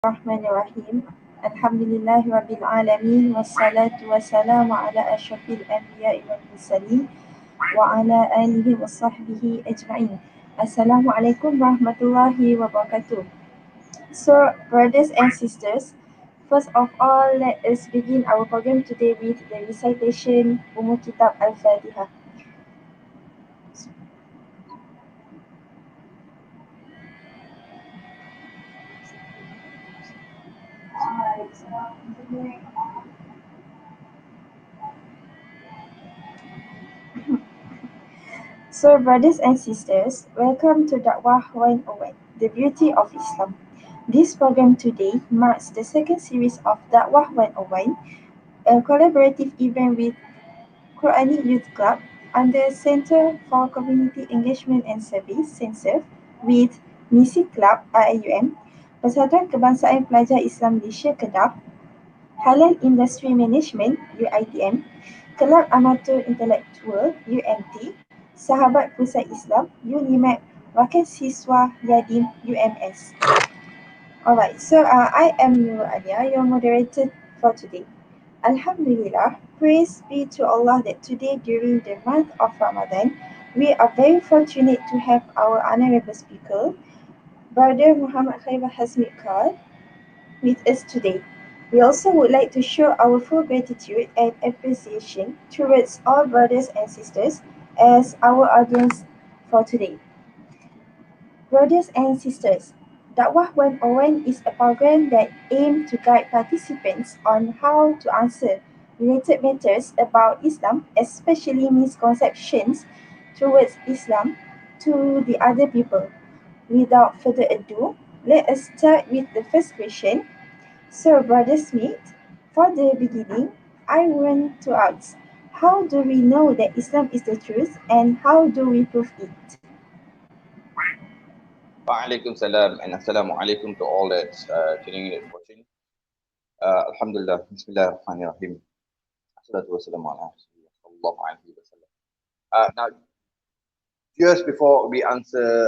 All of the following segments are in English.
Bismillahirrahmanirrahim. Alhamdulillahi Rabbil Alamin. Wassalatu wassalamu ala ashrafil anbiya'i wal mursalin wa ala alihi wa sahbihi ajma'in. Assalamualaikum warahmatullahi wabarakatuh. So, brothers and sisters, first of all, let us begin our program today with the recitation Umur Kitab Al-Fatihah. So, brothers and sisters, welcome to Dakwah 101, The Beauty of Islam. This program today marks the second series of Dakwah 101, a collaborative event with Quranic Youth Club under Centre for Community Engagement and Service, CENSERV, with MISI Club IIUM, Persatuan Kebangsaan Pelajar Islam Malaysia Kedah, Halal Industry Management UITM, Kelab Amatur Intelektual UMT, Sahabat Pusat Islam UNIMAP, Wakil Siswa YADIM UMS. Alright, so I am Nur Alia, your moderator for today. Alhamdulillah, praise be to Allah that today during the month of Ramadan, we are very fortunate to have our honorable speaker, Brother Muhammad Khairul HASMEET with us today. We also would like to show our full gratitude and appreciation towards all brothers and sisters as our audience for today. Brothers and sisters, Dakwah 101 is a program that aims to guide participants on how to answer related matters about Islam, especially misconceptions towards Islam, to the other people. Without further ado, let us start with the first question. So, Brother Smith, for the beginning, I want to ask, how do we know that Islam is the truth and how do we prove it? Waalaikum salam and Assalamualaikum to all that's tuning in and watching. Alhamdulillah, Bismillahirrahmanirrahim. Assalatu wassalamu ala Rasulillah sallallahu alaihi wasallam. Now, just before we answer,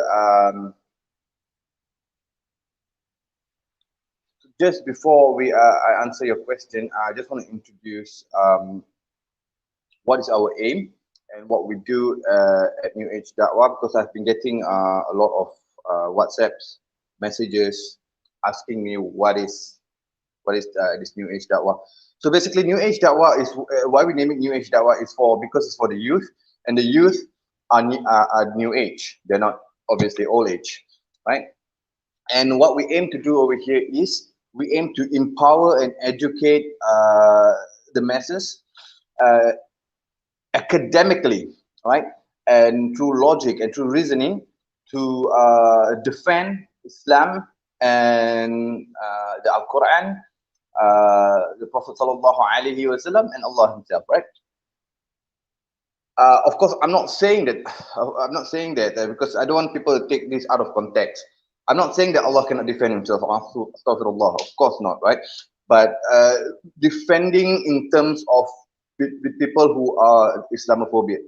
I answer your question, I just want to introduce what is our aim and what we do at New Age Da'wah, because I've been getting a lot of WhatsApps messages asking me what is this New Age Da'wah. So basically, New Age Da'wah is why we name it New Age Da'wah is because it's for the youth, and the youth are New Age. They're not obviously old age, right? And what we aim to do over here is we aim to empower and educate the masses academically, right, and through logic and through reasoning to defend Islam and the Al-Quran, the Prophet sallallahu alaihi wasallam, and Allah Himself, right? Of course, I'm not saying that because I don't want people to take this out of context. I'm not saying that Allah cannot defend Himself. Astaghfirullah, of course not, right? But defending in terms of with people who are Islamophobia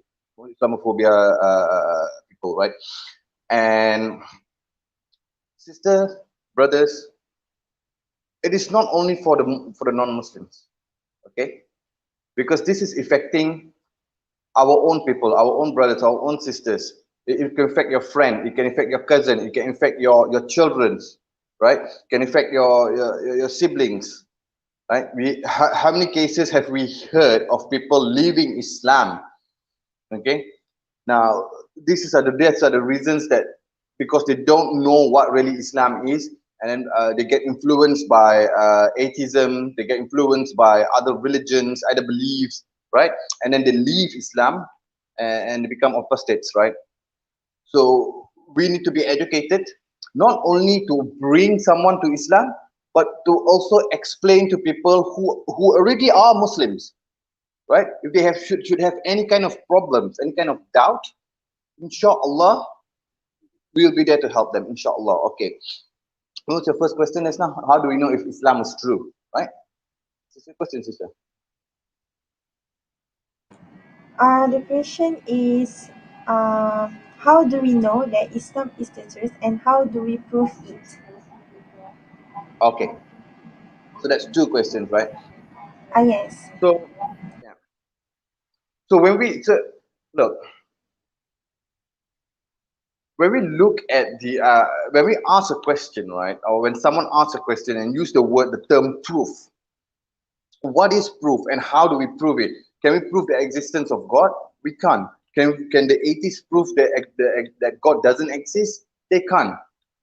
people, right? And sisters, brothers, it is not only for the non-Muslims, okay? Because this is affecting our own people, our own brothers, our own sisters. It can affect your friend, it can affect your cousin, it can affect your children, right? It can affect your siblings, right? How many cases have we heard of people leaving Islam? Okay, now these are the reasons that because they don't know what really Islam is, and then they get influenced by atheism, they get influenced by other religions, other beliefs, right? And then they leave Islam and they become apostates, right? So we need to be educated, not only to bring someone to Islam, but to also explain to people who already are Muslims, right? If they should have any kind of problems, any kind of doubt, inshallah, we will be there to help them, inshallah. Okay. What's your first question is now? How do we know if Islam is true, right? What's your question, sister? The question is, how do we know that Islam is the truth and how do we prove it? Okay, so that's two questions, right? Yes. So yeah. So look, when we look at the when we ask a question, right, or when someone asks a question and use the term proof, what is proof and how do we prove it? Can we prove the existence of God? We can't. Can the atheists prove that God doesn't exist? They can't,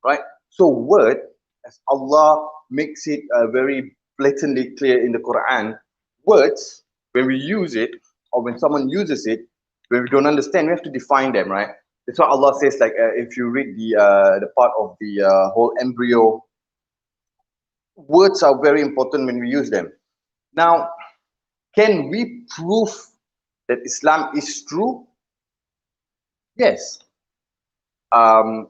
right? So word, as Allah makes it very blatantly clear in the Quran, words, when we use it or when someone uses it, when we don't understand, we have to define them, right? That's why Allah says, like, if you read the part of the whole embryo, words are very important when we use them. Now, can we prove that Islam is true? Yes. Um,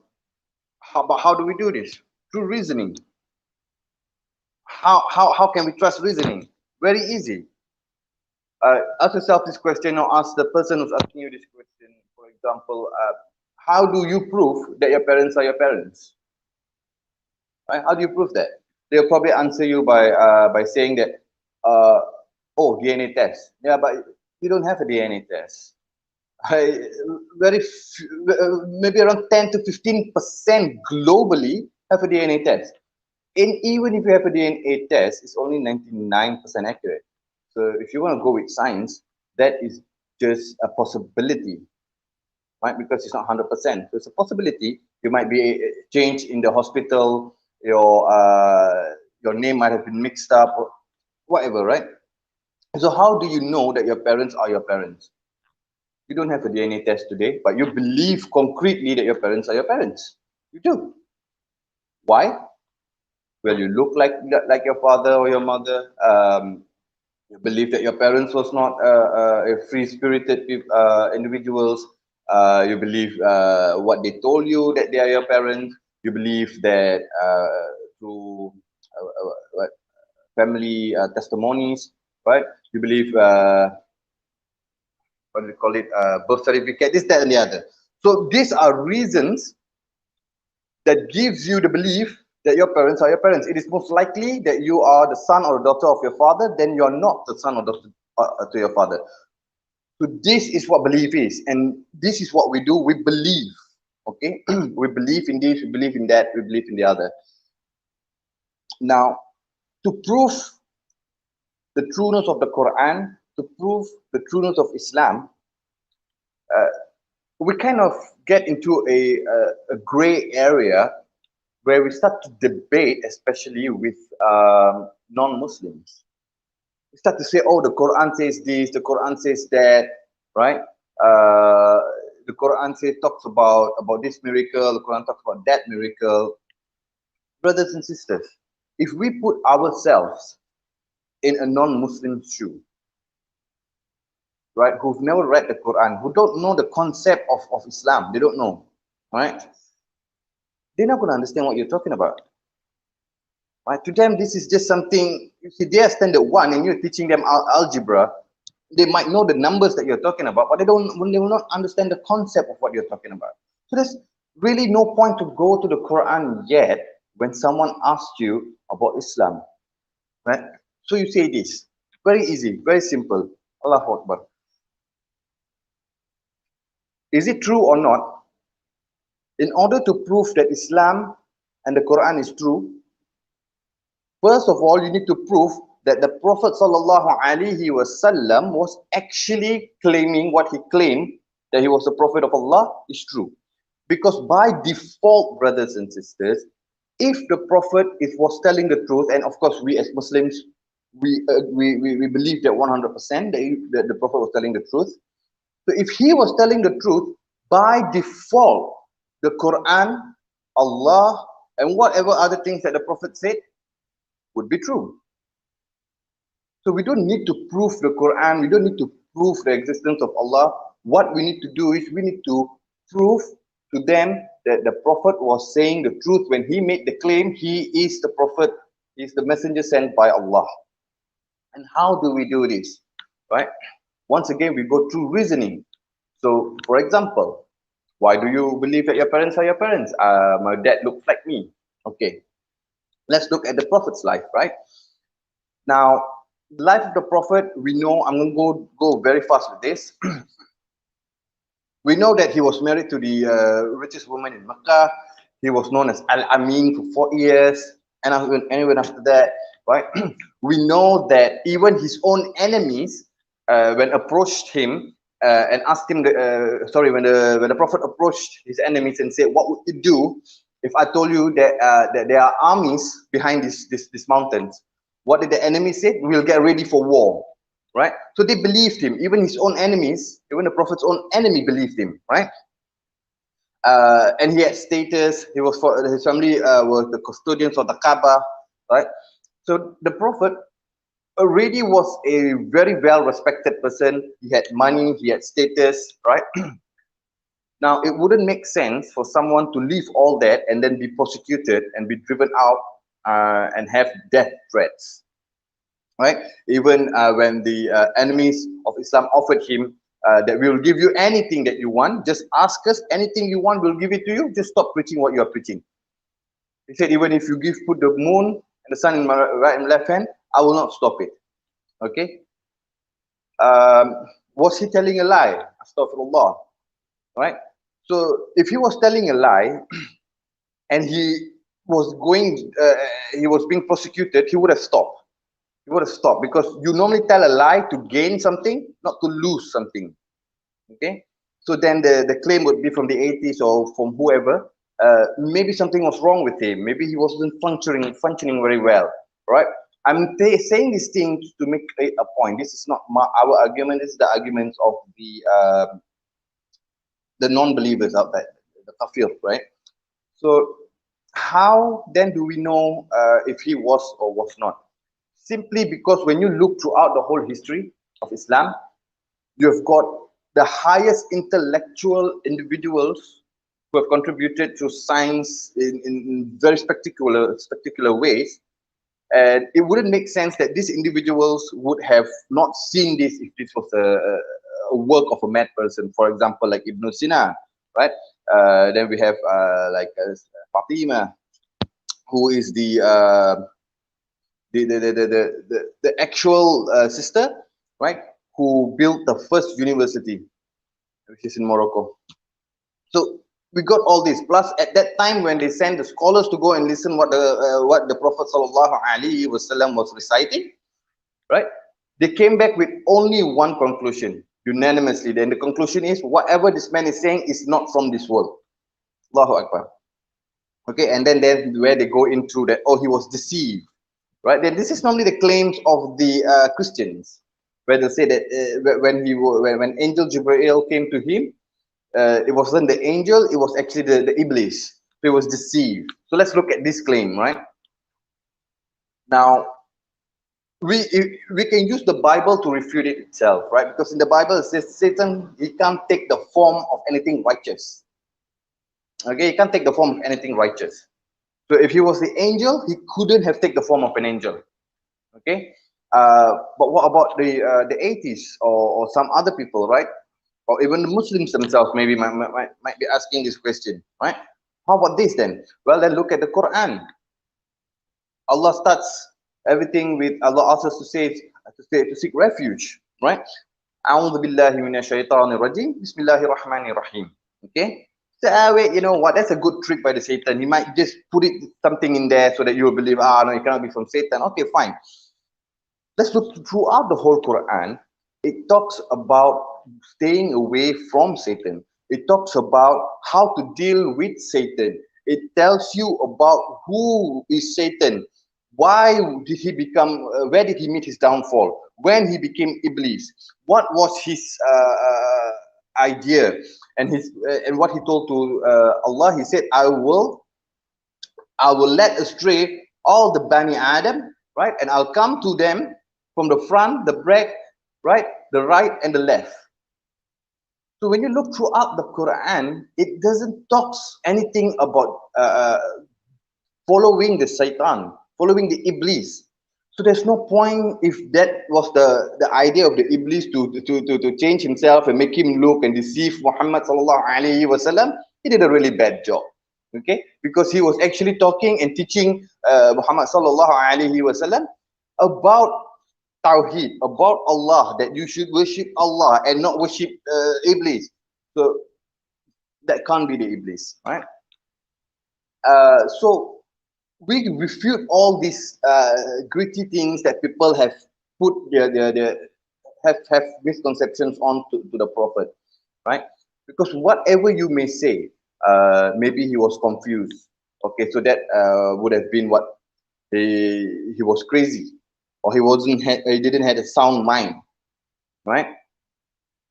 how do we do this? Through reasoning. How can we trust reasoning? Very easy. Ask yourself this question, or ask the person who's asking you this question. For example, how do you prove that your parents are your parents? Right? How do you prove that? They'll probably answer you by saying that, uh, oh, DNA test. Yeah, but you don't have a DNA test. I, maybe around 10 to 15% globally have a DNA test. And even if you have a DNA test, it's only 99% accurate. So if you want to go with science, that is just a possibility, right? Because it's not 100%. So it's a possibility. You might be changed in the hospital. Your name might have been mixed up, or whatever, right? So how do you know that your parents are your parents? You don't have a DNA test today, but you believe concretely that your parents are your parents. You do. Why? Well, you look like your father or your mother. You believe that your parents was not a free-spirited individuals. You believe what they told you that they are your parents. You believe that through what, family testimonies, right? You believe what do we call it, birth certificate, this, that, and the other. So these are reasons that gives you the belief that your parents are your parents. It is most likely that you are the son or daughter of your father, then you are not the son or daughter to your father. So this is what belief is, and this is what we do. We believe, okay? We believe in this, we believe in that, we believe in the other. Now, to prove the trueness of the Quran, to prove the trueness of Islam, we kind of get into a gray area where we start to debate, especially with non-Muslims. We start to say, oh, the Quran says this, the Quran says that, right? The Quran talks about this miracle, the Quran talks about that miracle. Brothers and sisters, if we put ourselves in a non-Muslim shoe, right, who've never read the Quran, who don't know the concept of Islam, they don't know, right? They're not going to understand what you're talking about. Right? To them, this is just something, you see, they are standard one and you're teaching them algebra. They might know the numbers that you're talking about, but they will not understand the concept of what you're talking about. So there's really no point to go to the Quran yet when someone asks you about Islam. Right? So you say this. Very easy, very simple. Allahu Akbar. Is it true or not? In order to prove that Islam and the Quran is true, first of all, you need to prove that the Prophet ﷺ was actually claiming what he claimed, that he was the Prophet of Allah, is true. Because by default, brothers and sisters, if the Prophet was telling the truth, and of course we as Muslims, we believe that 100% that the Prophet was telling the truth. So if he was telling the truth, by default, the Quran, Allah, and whatever other things that the Prophet said would be true. So we don't need to prove the Quran, we don't need to prove the existence of Allah. What we need to do is we need to prove to them that the Prophet was saying the truth when he made the claim he is the Prophet, he is the messenger sent by Allah. And how do we do this? Right? Once again, we go through reasoning. So, for example, why do you believe that your parents are your parents? My dad looks like me. Okay. Let's look at the Prophet's life, right? Now, the life of the Prophet, we know, I'm going to go very fast with this. We know that he was married to the richest woman in Mecca. He was known as Al-Amin for 4 years. And even after that, right? We know that even his own enemies, when approached him and asked him, when the Prophet approached his enemies and said, "What would you do if I told you that that there are armies behind these mountains?" What did the enemy say? "We'll get ready for war." Right? So they believed him. Even his own enemies, even the Prophet's own enemy believed him, right? And he had status. He was his family were the custodians of the Kaaba, right? So the Prophet already was a very well-respected person. He had money, he had status, right? Now, it wouldn't make sense for someone to leave all that and then be prosecuted and be driven out and have death threats, right? Even when the enemies of Islam offered him that we will give you anything that you want, just ask us anything you want, we'll give it to you, just stop preaching what you are preaching. He said, even if you put the moon and the sun in my right and left hand, I will not stop it. Okay. Was he telling a lie? Astaghfirullah. Right? So if he was telling a lie and he was being prosecuted, he would have stopped. He would have stopped, because you normally tell a lie to gain something, not to lose something. Okay? So then the claim would be from the 80s or from whoever, maybe something was wrong with him. Maybe he wasn't functioning very well, right? I'm saying these things to make a point. This is not our argument. This is the arguments of the non-believers out there, the kafir, right? So how then do we know if he was or was not? Simply because when you look throughout the whole history of Islam, you've got the highest intellectual individuals who have contributed to science in very spectacular ways. And it wouldn't make sense that these individuals would have not seen this if this was a work of a mad person. For example, like Ibn Sina, right? Then we have Fatima, who is the actual sister, right? Who built the first university, which is in Morocco. So we got all this. Plus, at that time, when they sent the scholars to go and listen what the Prophet ﷺ was reciting, right? They came back with only one conclusion, unanimously. Then the conclusion is, whatever this man is saying is not from this world. Allahu Akbar. Okay, and then where they go into that, oh, he was deceived, right? Then this is normally the claims of the Christians, where they say that when Angel Jibreel came to him, it wasn't the angel, it was actually the Iblis. So he was deceived. So let's look at this claim, right? Now, we can use the Bible to refute it itself, right? Because in the Bible it says Satan, he can't take the form of anything righteous. Okay, he can't take the form of anything righteous. So if he was the angel, he couldn't have taken the form of an angel. Okay, but what about the atheists or some other people, right? Or even the Muslims themselves maybe might be asking this question, right? How about this then? Well, then look at the Quran. Allah starts everything with, Allah asks us to seek refuge, right? A'udhu billahi minash shaitanir rajim. Bismillahir rahim. Okay? So, wait, you know what? That's a good trick by the Satan. He might just put something in there so that you will believe, no, it cannot be from Satan. Okay, fine. Let's look throughout the whole Quran. It talks about staying away from Satan. It talks about how to deal with Satan. It tells you about who is Satan. Why did he become, where did he meet his downfall? When he became Iblis? What was his idea? And what he told to Allah, he said, I will let astray all the Bani Adam, right? And I'll come to them from the front, the back, right, the right, and the left. So when you look throughout the Quran, it doesn't talk anything about following the Satan, following the Iblis. So there's no point, if that was the idea of the Iblis to change himself and make him look and deceive Muhammad sallallahu alaihi wasallam. He did a really bad job. Okay, because he was actually talking and teaching Muhammad sallallahu alaihi wasallam about Tawheed, about Allah, that you should worship Allah and not worship Iblis. So that can't be the Iblis, right? So we refute all these gritty things that people have put their have misconceptions on to the Prophet, right? Because whatever you may say, maybe he was confused. Okay, so that would have been what he was crazy, or he didn't have a sound mind, right?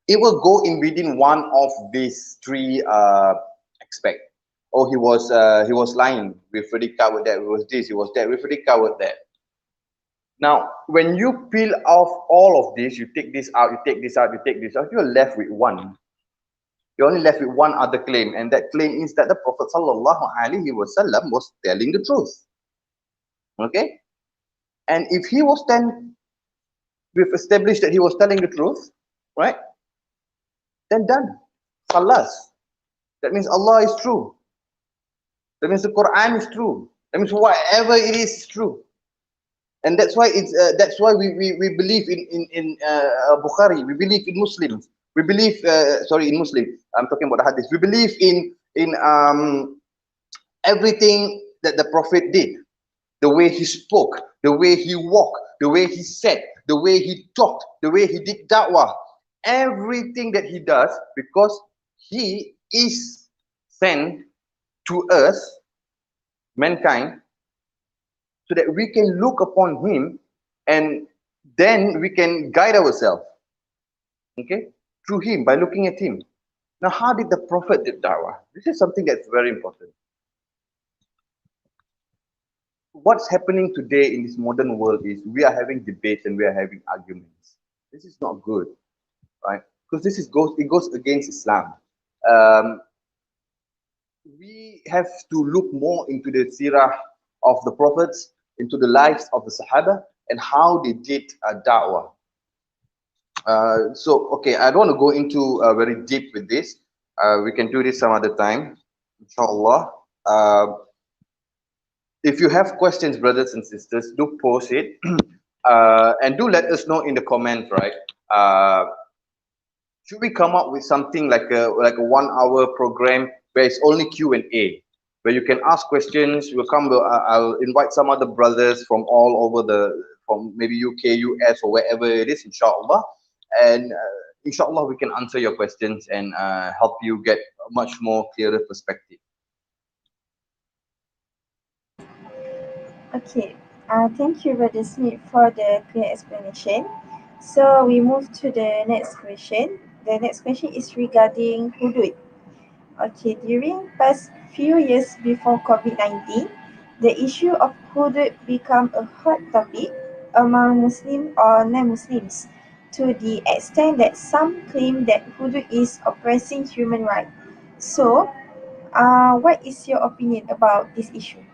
It will go in within one of these three aspects. Oh, he was lying. We've already covered that. It was this. It was that. We've already covered that. Now, when you peel off all of this, you take this out, you take this out, you take this out, you're left with one. You're only left with one other claim, and that claim is that the Prophet sallallahu alaihi wasallam was telling the truth. Okay, and if he was then, we've established that he was telling the truth, right? Then done. Khalas. That means Allah is true. That means the Quran is true. That means whatever it is true. And that's why that's why we believe in Bukhari. We believe in Muslims. We believe sorry, in Muslim. I'm talking about the hadith. We believe in everything that the Prophet did. The way he spoke, the way he walked, the way he said, the way he talked, the way he did da'wah. Everything that he does, because he is sent to us, mankind, so that we can look upon him and then we can guide ourselves, okay, through him, by looking at him. Now, how did the Prophet did da'wah? This is something that's very important. What's happening today in this modern world is we are having debates and we are having arguments. This is not good, right? Because it goes against Islam. We have to look more into the seerah of the prophets, into the lives of the Sahaba, and how they did da'wah. So, okay, I don't want to go into very deep with this. We can do this some other time, inshallah. If you have questions, brothers and sisters, do post it. And do let us know in the comments, right? Should we come up with something like a 1 hour program where it's only Q&A, where you can ask questions? I'll invite some other brothers from all over from maybe UK, US, or wherever it is, inshallah. And inshallah, we can answer your questions and help you get a much more clearer perspective. Okay, thank you, Brother Smith, for the clear explanation. So we move to the next question. The next question is regarding hudud. Okay, during past few years before COVID-19, the issue of hudud become a hot topic among Muslim or non-Muslims, to the extent that some claim that hudud is oppressing human rights. So, what is your opinion about this issue?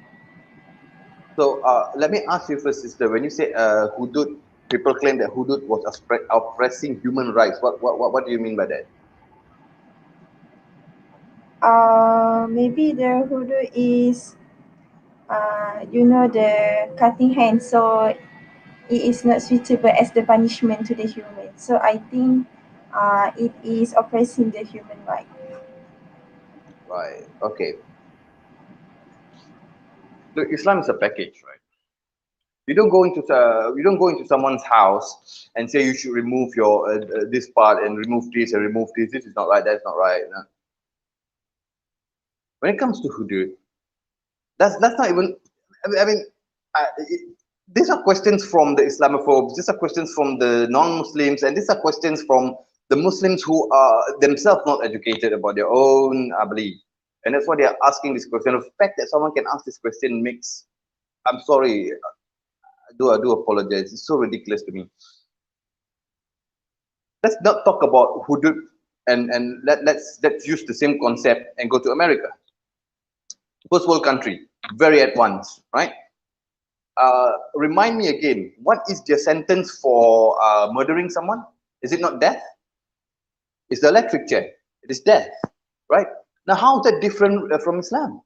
So let me ask you first, sister. When you say hudud, people claim that hudud was oppressing human rights. What do you mean by that? Maybe the hudud is, the cutting hand, so it is not suitable as the punishment to the human. So I think it is oppressing the human right. Right. Okay. Look, Islam is a package, right? You don't go into someone's house and say you should remove your this part and remove this and remove this. This is not right. That's not right. No. When it comes to hudud, that's not even. I mean, these are questions from the Islamophobes. These are questions from the non-Muslims, and these are questions from the Muslims who are themselves not educated about their own belief. And that's why they are asking this question. The fact that someone can ask this question makes, I'm sorry, I do apologize. It's so ridiculous to me. Let's not talk about hudud and let's use the same concept and go to America. First world country, very advanced, right? Remind me again, what is their sentence for murdering someone? Is it not death? It's the electric chair. It is death, right? Now, how is that different from Islam?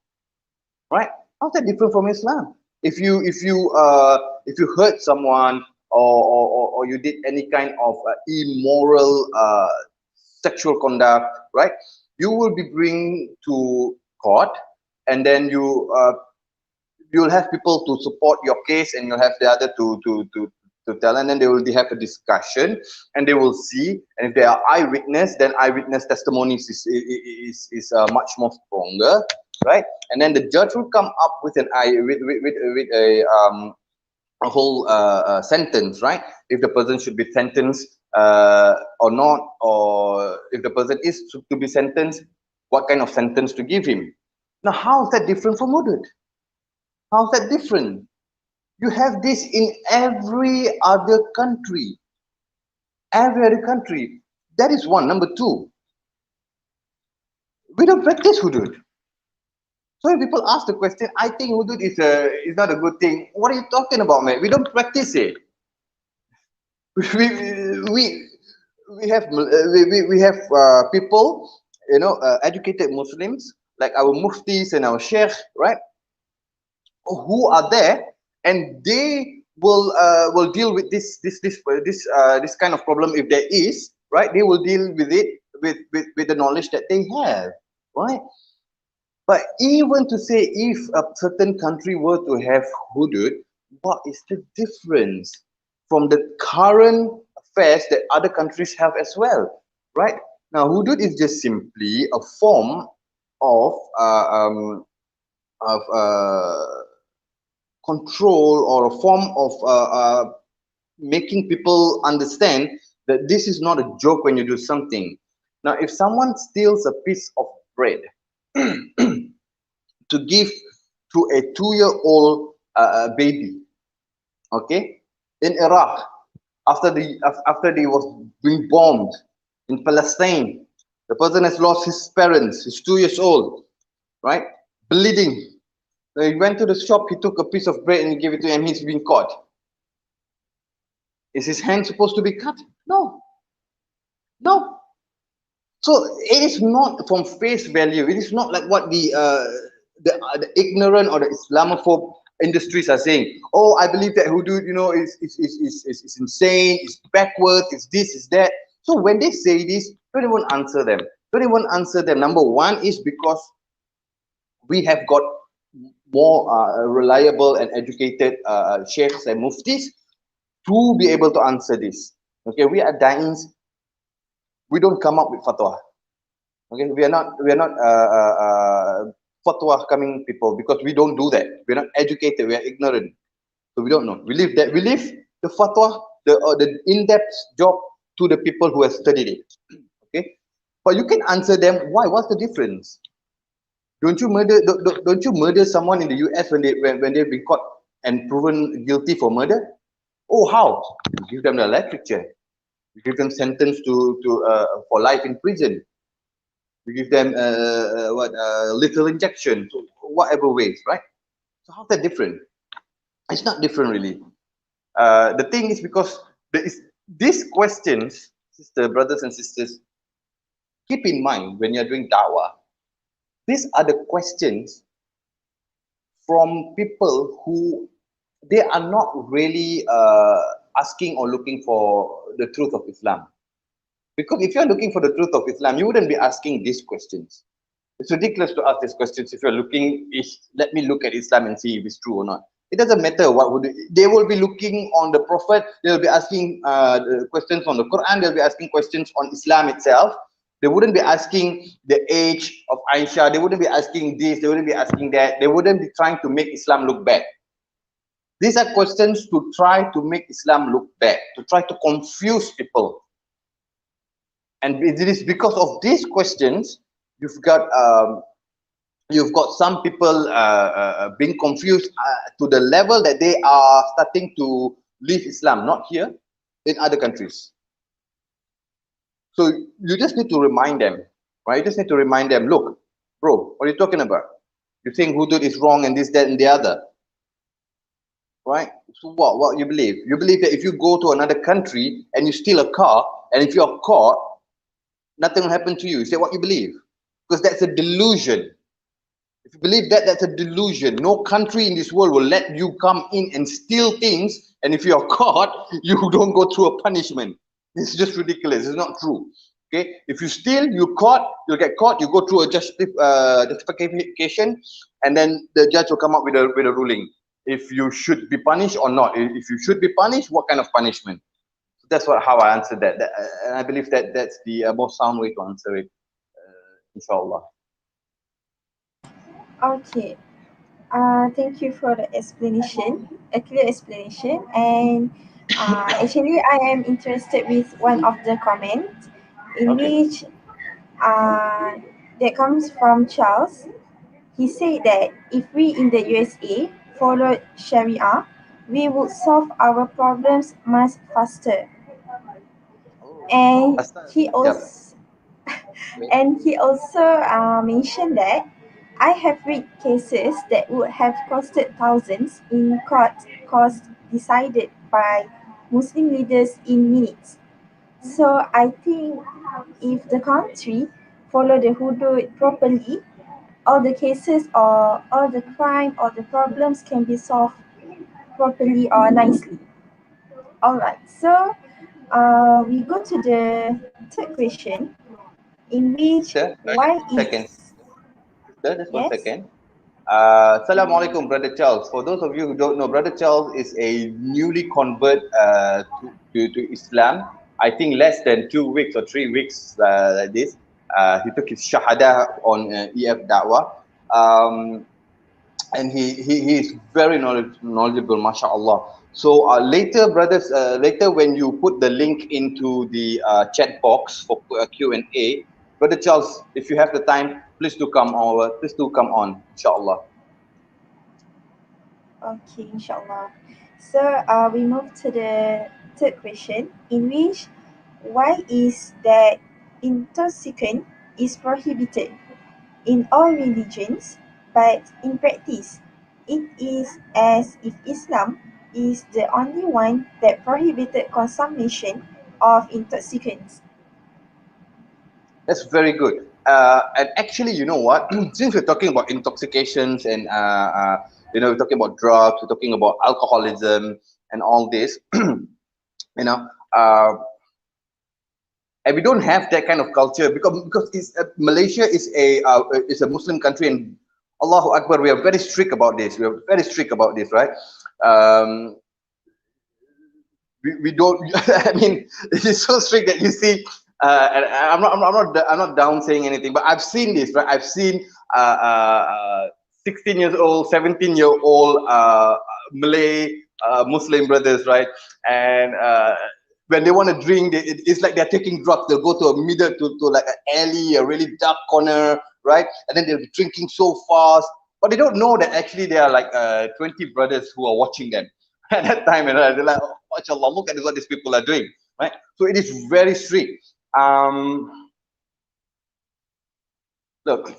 right? How's that different from Islam? If you hurt someone, or you did any kind of immoral sexual conduct, right? You will be bring to court, and then you'll have people to support your case, and you'll have the other to tell, and then they will have a discussion, and they will see, and if they are eyewitness, then eyewitness testimonies is much more stronger, right? And then the judge will come up with an with a whole sentence, right? If the person should be sentenced or not, or if the person is to be sentenced, what kind of sentence to give him. Now, how is that different from hudud? How's that different? You have this in every other country. Every other country. That is one. Number two, we don't practice hudud. So when people ask the question, I think hudud is not a good thing. What are you talking about, man? We don't practice it. We have people, educated Muslims like our muftis and our sheikh, right? Who are there, and they will deal with this kind of problem if there is, right? They will deal with it with the knowledge that they have, right? But even to say, if a certain country were to have hudud, what is the difference from the current affairs that other countries have as well, right? Now, hudud is just simply a form of control, or a form of making people understand that this is not a joke when you do something. Now, if someone steals a piece of bread to give to a 2-year-old baby, okay, in Iraq, after they was being bombed in Palestine, the person has lost his parents. He's 2 years old, right, bleeding. So he went to the shop, he took a piece of bread and he gave it to him. He's been caught. Is his hand supposed to be cut? No. No. So it is not from face value. It is not like what the ignorant or the Islamophobe industries are saying. Oh, I believe that hudud, is insane, it's backwards, it's this, it's that. So when they say this, don't even answer them. Don't even answer them. Number one is because we have got more reliable and educated sheikhs and muftis to be able to answer this. Okay, we are da'ins. We don't come up with fatwa. Okay, we are not fatwa coming people, because we don't do that. We're not educated. We are ignorant, so we don't know. We leave the fatwa, the in-depth job to the people who have studied it. Okay, but you can answer them. Why? What's the difference? Don't you murder someone in the US when they've been caught and proven guilty for murder? Oh, how? You give them the literature. You give them sentence for life in prison. You give them lethal injection, so whatever ways, right? So how's that different? It's not different really. The thing is, because these questions, brothers and sisters, keep in mind when you're doing da'wah. These are the questions from people who they are not really asking or looking for the truth of Islam. Because if you're looking for the truth of Islam, you wouldn't be asking these questions. It's ridiculous to ask these questions if you're looking, let me look at Islam and see if it's true or not. It doesn't matter they will be looking on the Prophet, they'll be asking questions on the Quran, they'll be asking questions on Islam itself. They wouldn't be asking the age of Aisha, they wouldn't be asking this, they wouldn't be asking that, they wouldn't be trying to make Islam look bad. These are questions to try to make Islam look bad, to try to confuse people. And it is because of these questions, you've got some people being confused to the level that they are starting to leave Islam, not here, in other countries. So you just need to remind them, right? You just need to remind them, look, bro, what are you talking about? You think hudud is wrong and this, that, and the other, right? So what you believe? You believe that if you go to another country and you steal a car, and if you're caught, nothing will happen to you. You say what you believe, because that's a delusion. If you believe that, that's a delusion. No country in this world will let you come in and steal things, and if you're caught, you don't go through a punishment. It's just ridiculous. It's not true. Okay, if you steal, you'll get caught, you go through a justification, and then the judge will come up with a ruling if you should be punished or not. If you should be punished, what kind of punishment? That's how I answered that. And I believe that that's the most sound way to answer it, inshallah. Okay. Thank you for the explanation, a clear explanation. And actually, I am interested with one of the comments in Okay. which uh, that comes from Charles. He said that if we in the USA followed Sharia, we would solve our problems much faster. Oh, And Aslan. he Yeah. also mentioned that I have read cases that would have costed thousands in court costs decided by Muslim leaders in minutes. So I think if the country follow the hudud properly, all the cases or all the crime or the problems can be solved properly or nicely. Alright, so we go to the third question, in which Sister, why just 1 second. is Sister, just one yes. second. Assalamualaikum, Brother Charles. For those of you who don't know, Brother Charles is a newly convert to Islam. I think less than 2 weeks or 3 weeks like this. He took his shahada on EF Da'wah. Um, and he is very knowledgeable, mashallah. So later, brothers, later when you put the link into the chat box for Q&A, Brother Charles, if you have the time, please do come over. Please do come on, inshallah. Okay, inshallah. So we move to the third question, in which why is that intoxicant is prohibited in all religions, but in practice, it is as if Islam is the only one that prohibited consumption of intoxicants. That's very good. And actually, you know what? Since we're talking about intoxications and we're talking about drugs, we're talking about alcoholism and all this, you know, uh, and we don't have that kind of culture because Malaysia is a Muslim country, and Allahu Akbar, we are very strict about this. We are very strict about this, right? Um, we don't. I mean, it is so strict that you see. And I'm not down saying anything, but I've seen this, right? I've seen 16 years old, 17-year-old Malay Muslim brothers, right? And when they want to drink, it's like they're taking drugs. They'll go to a middle, to like an alley, a really dark corner, right? And then they'll be drinking so fast, but they don't know that actually there are like 20 brothers who are watching them at that time, and they're like, oh, mashallah, look at what these people are doing, right? So it is very strict. Look,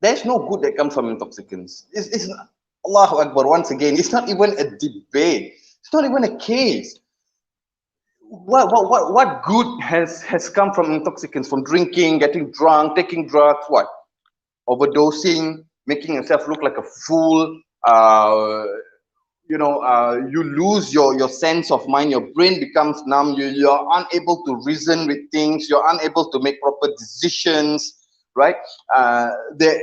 there's no good that comes from intoxicants. It's not, Allahu Akbar, once again, it's not even a debate. It's not even a case. What good has come from intoxicants, from drinking, getting drunk, taking drugs, what? Overdosing, making yourself look like a fool, you lose your sense of mind, your brain becomes numb, you're unable to reason with things, you're unable to make proper decisions, right?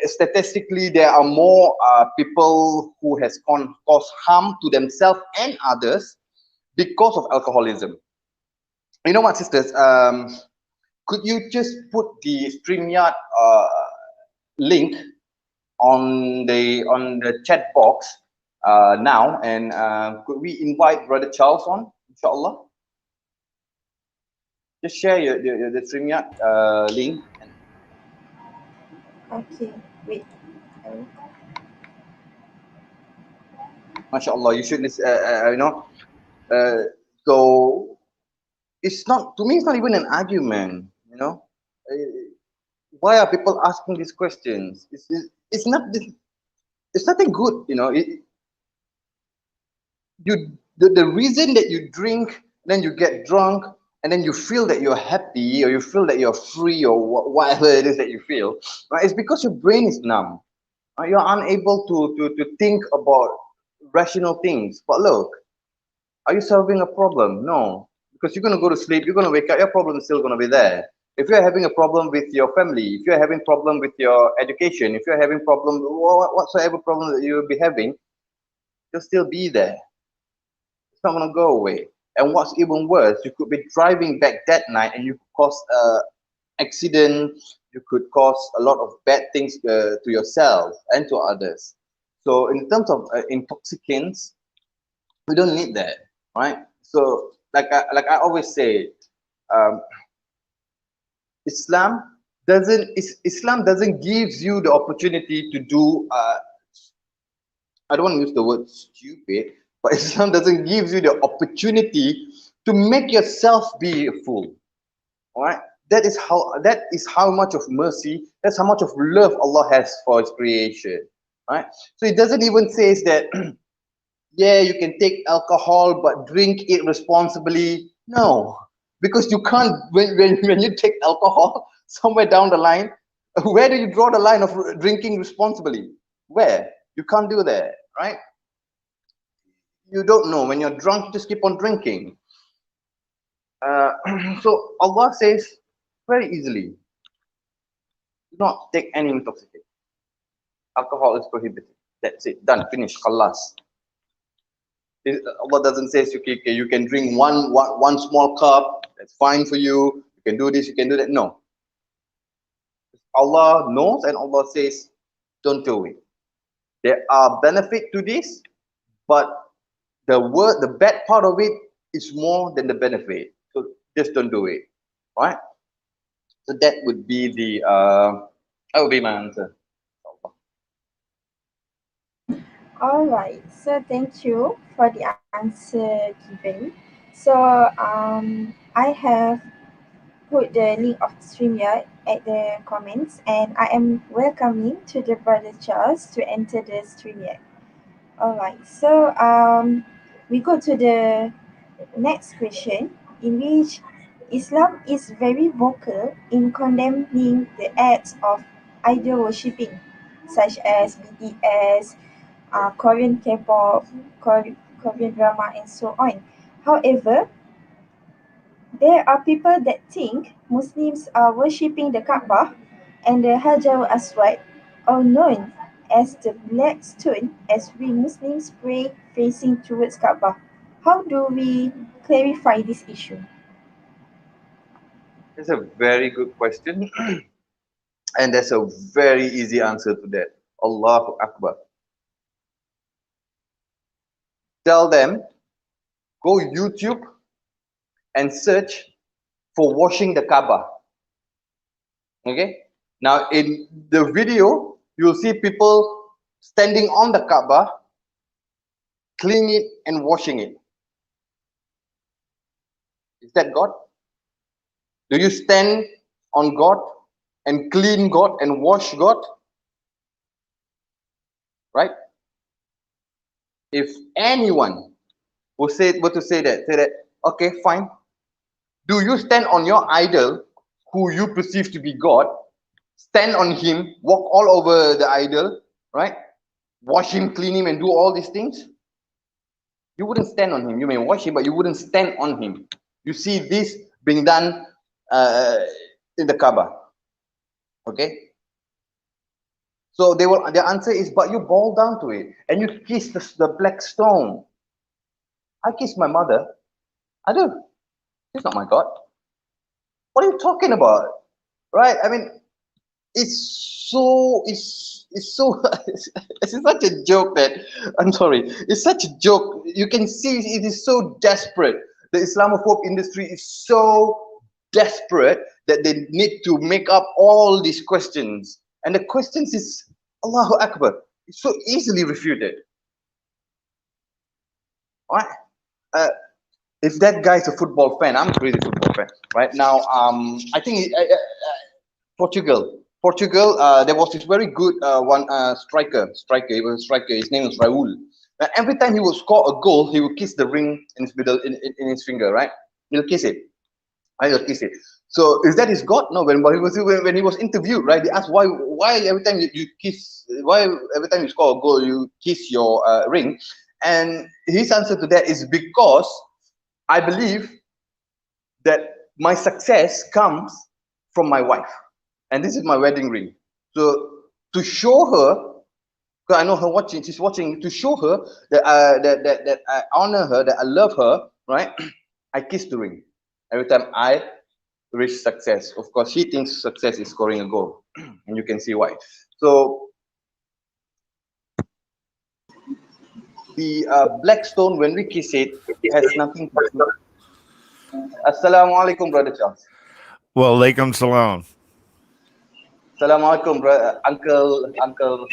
Statistically, there are more people who has caused harm to themselves and others because of alcoholism. You know what, sisters, could you just put the StreamYard link on the chat box now, and could we invite Brother Charles on, inshallah? Just share the StreamYard link. And Okay, wait. mashallah, you should listen, uh, so it's not, to me, it's not even an argument, why are people asking these questions? It's not, it's nothing good, the reason that you drink, then you get drunk, and then you feel that you're happy, or you feel that you're free, or whatever it is that you feel, right? It's because your brain is numb. You're unable to think about rational things. But look, are you solving a problem? No, because you're going to go to sleep, you're going to wake up, your problem is still going to be there. If you're having a problem with your family, if you're having problem with your education, if you're having problem, whatsoever problem that you'll be having, you'll still be there. It's not going to go away. And what's even worse, you could be driving back that night and you could cause accident, you could cause a lot of bad things to yourself and to others. So in terms of intoxicants, we don't need that, right? So like I always say, um, Islam doesn't gives you the opportunity to do I don't want to use the word stupid, but Islam doesn't give you the opportunity to make yourself be a fool. All right, that is how much of mercy, that's how much of love Allah has for His creation. Right, so it doesn't even say that yeah, you can take alcohol but drink it responsibly. No, because you can't. When you take alcohol somewhere down the line, where do you draw the line of drinking responsibly? Where? You can't do that, right? You don't know. When you're drunk, just keep on drinking. So Allah says very easily, do not take any intoxicant. Alcohol is prohibited. That's it. Done. Finished. Khalas. Allah doesn't say, okay, you can drink one small cup. That's fine for you. You can do this. You can do that. No. Allah knows, and Allah says, don't do it. There are benefit to this, but the bad part of it is more than the benefit. So just don't do it. Right? So that would be that would be my answer. Alright, so thank you for the answer given. So I have put the link of StreamYard at the comments, and I am welcoming to the brother Charles to enter the StreamYard. Alright, so we go to the next question, in which Islam is very vocal in condemning the acts of idol worshipping, such as BTS, Korean K-pop, Korean drama, and so on. However, there are people that think Muslims are worshipping the Kaabah and the Hajar Aswad, or known as the black stone, as we Muslims pray facing towards Kaabah. How do we clarify this issue? That's a very good question. And there's a very easy answer to that. Allahu Akbar. Tell them, go YouTube and search for washing the Kaaba. Okay? Now in the video, you'll see people standing on the Kaaba, cleaning it and washing it. Is that God? Do you stand on God and clean God and wash God? Right? If anyone were to say that, okay, fine. Do you stand on your idol, who you perceive to be God, stand on him, walk all over the idol, right? Wash him, clean him, and do all these things? You wouldn't stand on him. You may wash him, but you wouldn't stand on him. You see this being done in the Kaaba. Okay? So their answer is, but you bow down to it and you kiss the black stone. I kiss my mother. I do. She's not my God. What are you talking about? Right? I mean, it's so it's such a joke that I'm sorry. It's such a joke. You can see it is so desperate. The Islamophobe industry is so desperate that they need to make up all these questions. And the questions is Allahu Akbar. It's so easily refuted. Right? If that guy's a football fan, I'm a crazy football fan. Right now, I think Portugal. There was this very good striker. He was a striker. His name was Raul. Every time he would score a goal, he would kiss the ring in his middle, in his finger. Right? He'll kiss it. I will kiss it. So is that his God? No. When he was interviewed, right? They asked why every time you kiss, why every time you score a goal you kiss your ring, and his answer to that is because I believe that my success comes from my wife, and this is my wedding ring. So to show her, because I know her watching, she's watching, to show her that that I honor her, that I love her, right? I kiss the ring every time I reach success. Of course, she thinks success is scoring a goal, and you can see why. So the black stone, when we kiss it, has nothing to do. Assalamualaikum, brother Charles. Well, alaikum salam. Assalamualaikum, Uncle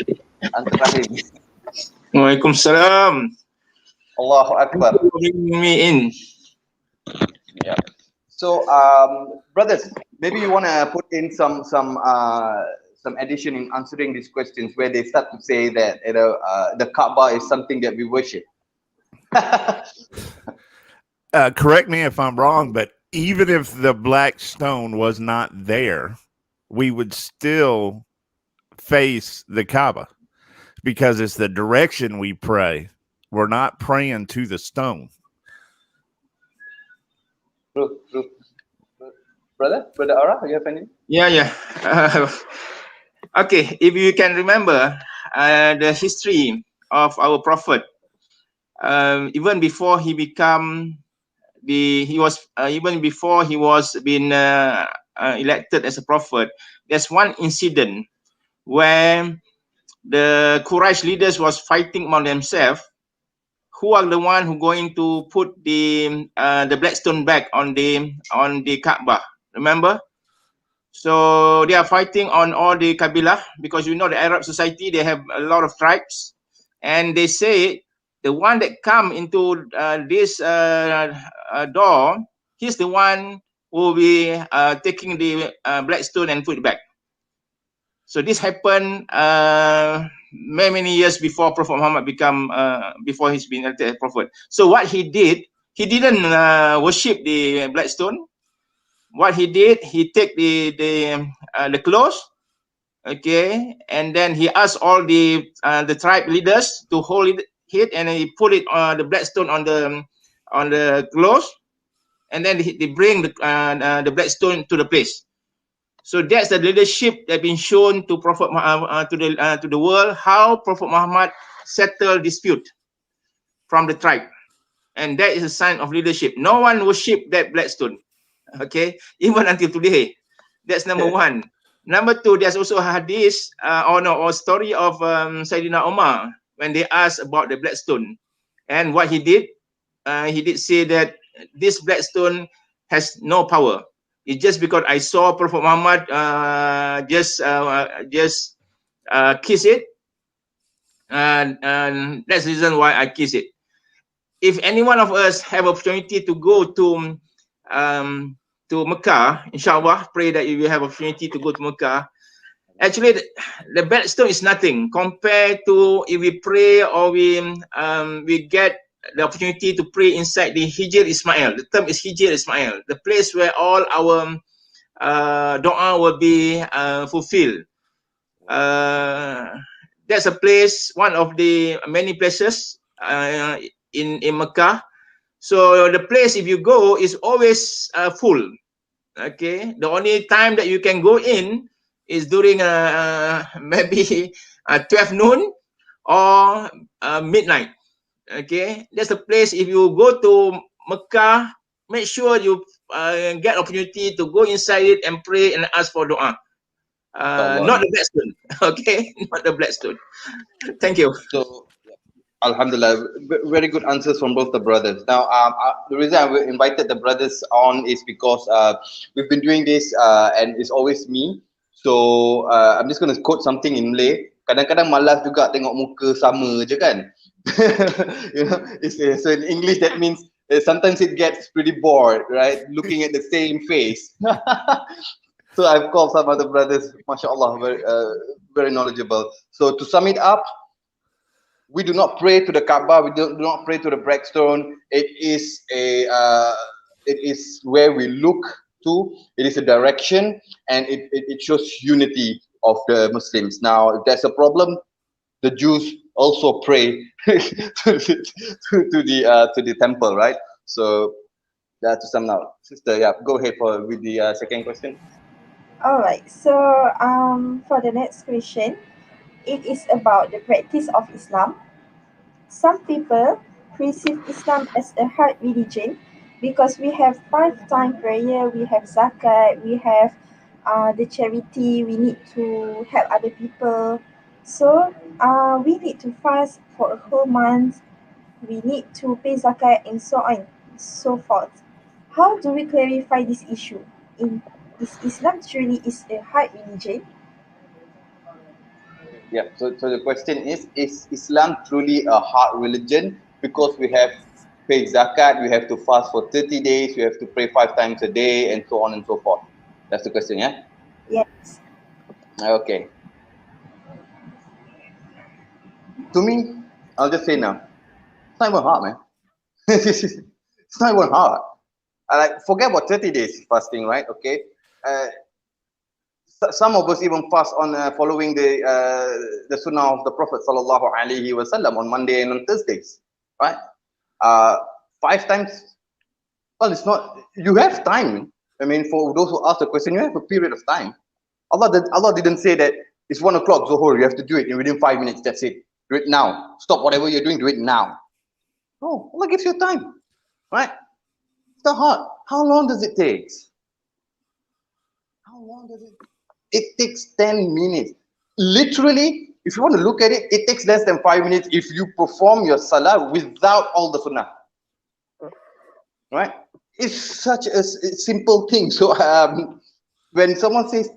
Rahim. Waalaikumsalam. Allahu Akbar. Bring me in. Yeah. So, brothers, maybe you want to put in some addition in answering these questions, where they start to say that the Kaaba is something that we worship. Correct me if I'm wrong, but even if the black stone was not there, we would still face the Kaaba because it's the direction we pray. We're not praying to the stone. True. Brother Ara, you have any? Yeah. Okay, if you can remember the history of our prophet, even before he become even before he was been elected as a prophet, there's one incident where the Quraysh leaders was fighting among themselves. Who are the one who going to put the black stone back on the Kaaba? Remember? So they are fighting on all the Kabilah, because you know the Arab society, they have a lot of tribes, and they say the one that come into this door, he's the one who will be taking the black stone and put it back. So this happened many years before Prophet Muhammad become before he's been elected prophet. So what he did, he didn't worship the black stone. What he did, he take the clothes, okay, and then he asked all the tribe leaders to hold it, and he put it on the black stone on the clothes, and then they bring the black stone to the place. So that's the leadership that been shown to Prophet to the world, how Prophet Muhammad settled dispute from the tribe, and that is a sign of leadership. No one worship that black stone, okay, even until today. That's number one. Number two, there's also a hadith or story of Sayyidina Umar when they asked about the black stone, and what he did say that this black stone has no power. It's just because I saw Prophet Muhammad just kiss it, and that's the reason why I kiss it. If any one of us have opportunity to go to Mecca, inshallah, pray that you will have opportunity to go to Mecca. Actually, the black stone is nothing compared to if we pray or we get the opportunity to pray inside the Hijr Ismail. The term is Hijr Ismail, the place where all our dua will be fulfilled. That's a place, one of the many places in Mecca. So the place, if you go, is always full. Okay, the only time that you can go in is during maybe 12 noon or midnight. Okay, that's a place. If you go to Mecca, make sure you get opportunity to go inside it and pray and ask for dua. Not the black stone. Okay, not the black stone. Thank you. So, Alhamdulillah, very good answers from both the brothers. Now, the reason I invited the brothers on is because we've been doing this and it's always me. So, I'm just going to quote something in Malay. Kadang-kadang malas juga tengok muka sama je kan. You know, so in English that means sometimes it gets pretty bored, right? Looking at the same face. So I've called some other brothers, mashallah, very knowledgeable. So to sum it up, we do not pray to the Kaaba, we do not pray to the black stone. It is where we look Two, it is a direction, and it shows unity of the Muslims. Now, if there's a problem, the Jews also pray to the temple, right? So to sum up, sister, yeah, go ahead with the second question. Alright, so for the next question, it is about the practice of Islam. Some people perceive Islam as a hard religion because we have 5 time prayer, we have zakat, we have the charity, we need to help other people. So we need to fast for a whole month, we need to pay zakat and so on, so forth. How do we clarify this issue? Is Islam truly is a hard religion? Yeah. So the question is Islam truly a hard religion because we have pay zakat, we have to fast for 30 days, we have to pray 5 times a day, and so on and so forth? That's the question, yeah? Yes. Okay. To me, I'll just say now, it's not even hard, man. It's not even hard. Forget about 30 days fasting, right? Okay. Some of us even fast on following the sunnah of the Prophet sallallahu alaihi wasallam on Monday and on Thursdays, right? 5 times. Well, it's not. You have time. I mean, for those who ask the question, you have a period of time. Allah didn't say that it's 1 o'clock Zuhur. You have to do it within 5 minutes. That's it. Do it now. Stop whatever you're doing. Do it now. No, Allah gives you time, right? It's not hard. How long does it take? How long does it? It takes 10 minutes. Literally, if you want to look at it, it takes less than 5 minutes if you perform your salah without all the sunnah. Right? It's such a simple thing. So when someone says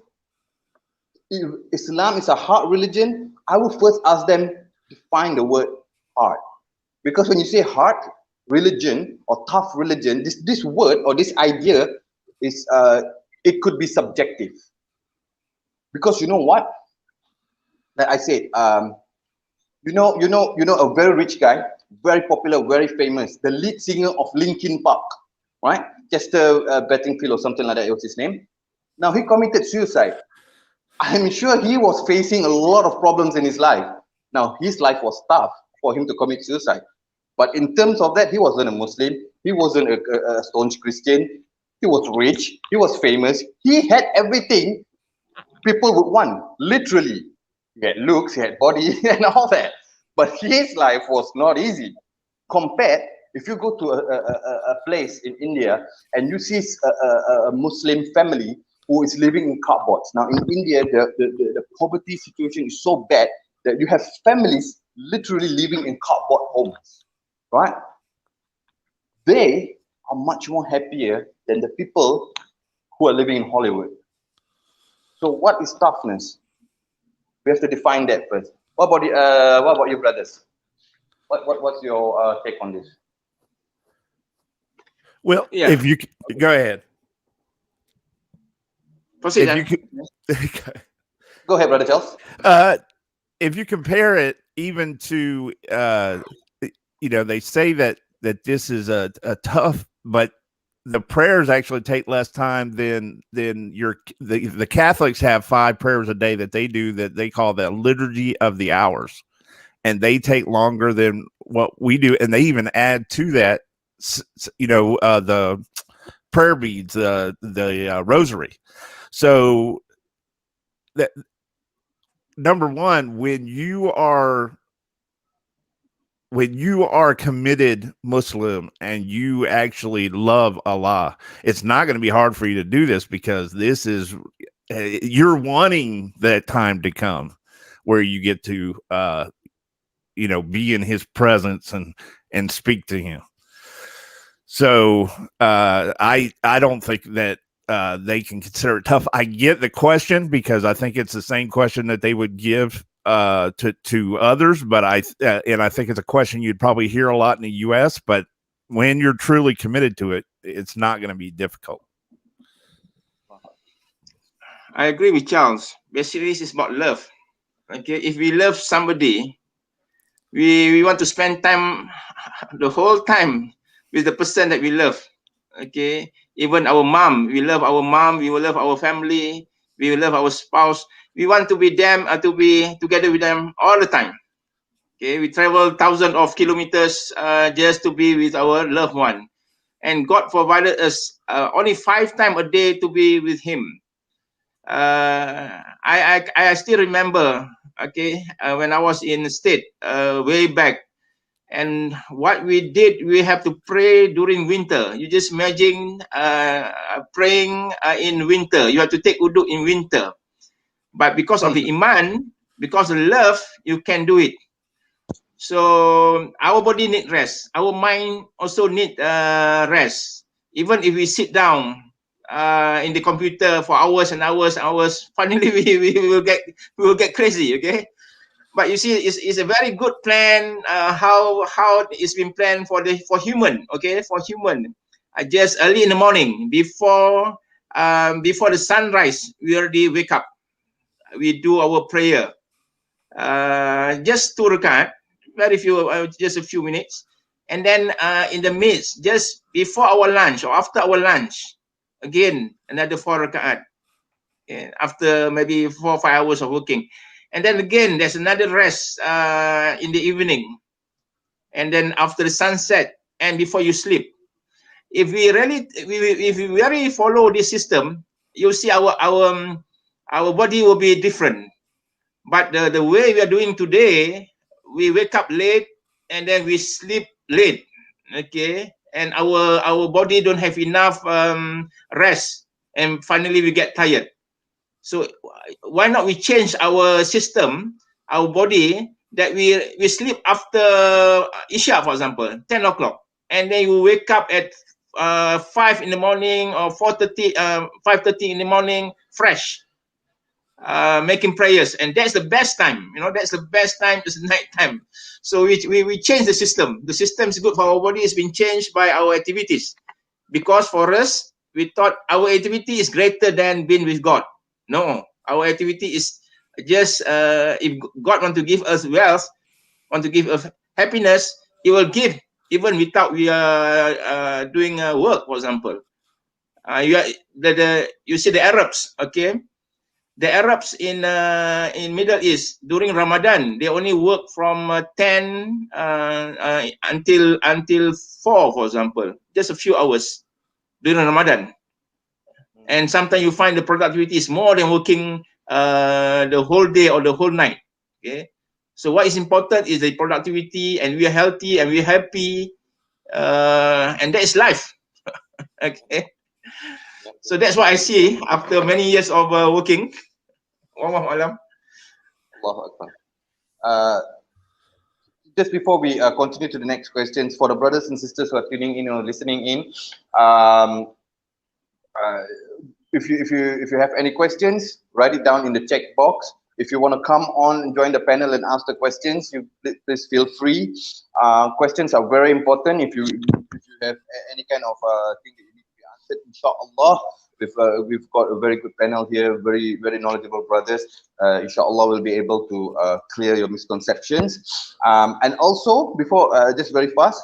Islam is a hard religion, I will first ask them to define the word hard. Because when you say hard religion or tough religion, this word or this idea is it could be subjective. Because you know what? Like I said, you know a very rich guy, very popular, very famous, the lead singer of Linkin Park, right? Chester Bettingfield or something like that was his name. Now he committed suicide. I'm sure he was facing a lot of problems in his life. Now his life was tough for him to commit suicide. But in terms of that, he wasn't a Muslim. He wasn't a staunch Christian. He was rich. He was famous. He had everything people would want, literally. He had looks, he had body, and all that. But his life was not easy. Compared, if you go to a place in India and you see a Muslim family who is living in cardboards. Now in India, the poverty situation is so bad that you have families literally living in cardboard homes, right? They are much more happier than the people who are living in Hollywood. So what is toughness? We have to define that first. What about you, brothers? What's your take on this? Well, Yeah. if you go ahead. Proceed. Go ahead, brother Charles. If you compare it even to, they say that this is a tough, but the prayers actually take less time than the Catholics have 5 prayers a day that they do that they call the liturgy of the hours, and they take longer than what we do, and they even add to that, the prayer beads, the rosary. So that number one, when you are a committed Muslim and you actually love Allah, it's not going to be hard for you to do this, because this is, you're wanting that time to come where you get to, be in his presence and speak to him. So I don't think that they can consider it tough. I get the question, because I think it's the same question that they would give to others, but I think it's a question you'd probably hear a lot in the US, but when you're truly committed to it, it's not going to be difficult. I agree with Charles. Basically, it's about love. Okay, if we love somebody, we want to spend time, the whole time, with the person that we love. Okay, even our mom, we love our mom, we will love our family, we will love our spouse. We want to be to be together with them all the time. Okay, we travel thousands of kilometers just to be with our loved one, and God provided us only 5 times a day to be with Him. I still remember, okay, when I was in the state way back. And what we did, we have to pray during winter. You just imagine praying in winter. You have to take wudu in winter. But because of the iman, because of love, you can do it. So our body need rest. Our mind also need rest. Even if we sit down in the computer for hours and hours and hours, finally we will get crazy. Okay. But you see, it's a very good plan. How it's been planned for human, okay, for human. Just early in the morning, before the sunrise, we already wake up. We do our prayer. Just 2 rakat, very few, just a few minutes, and then in the midst, just before our lunch or after our lunch, again another 4 rakat. After maybe 4 or 5 hours of working. And then again, there's another rest in the evening. And then after the sunset and before you sleep. If we really follow this system, you'll see our body will be different. But the way we are doing today, we wake up late and then we sleep late. Okay. And our body don't have enough rest. And finally we get tired. So why not we change our system, our body, that we sleep after Isha, for example, 10 o'clock, and then you wake up at 5 in the morning or 4:30, 5:30 in the morning, fresh, making prayers, and that's the best time. You know, that's the best time. Is night time. So we change the system. The system is good for our body. It's been changed by our activities, because for us, we thought our activity is greater than being with God. No, our activity is just if God want to give us wealth, want to give us happiness, He will give even without we are doing work. For example, you see the Arabs, okay? The Arabs in Middle East during Ramadan, they only work from 10 until 4, for example, just a few hours during Ramadan. And sometimes you find the productivity is more than working the whole day or the whole night. Okay, so what is important is the productivity, and we are healthy and we're happy, and that is life. Okay, so that's what I see after many years of working. Wallahu alam. Allahu Akbar. Just before we continue to the next questions, for the brothers and sisters who are tuning in or listening in, if you have any questions, write it down in the chat box. If you want to come on and join the panel and ask the questions, you please feel free. Questions are very important. If you have any kind of thing that you need to be answered, inshallah, we've got a very good panel here, very knowledgeable brothers. Inshallah, we'll be able to clear your misconceptions. And also, before just very fast,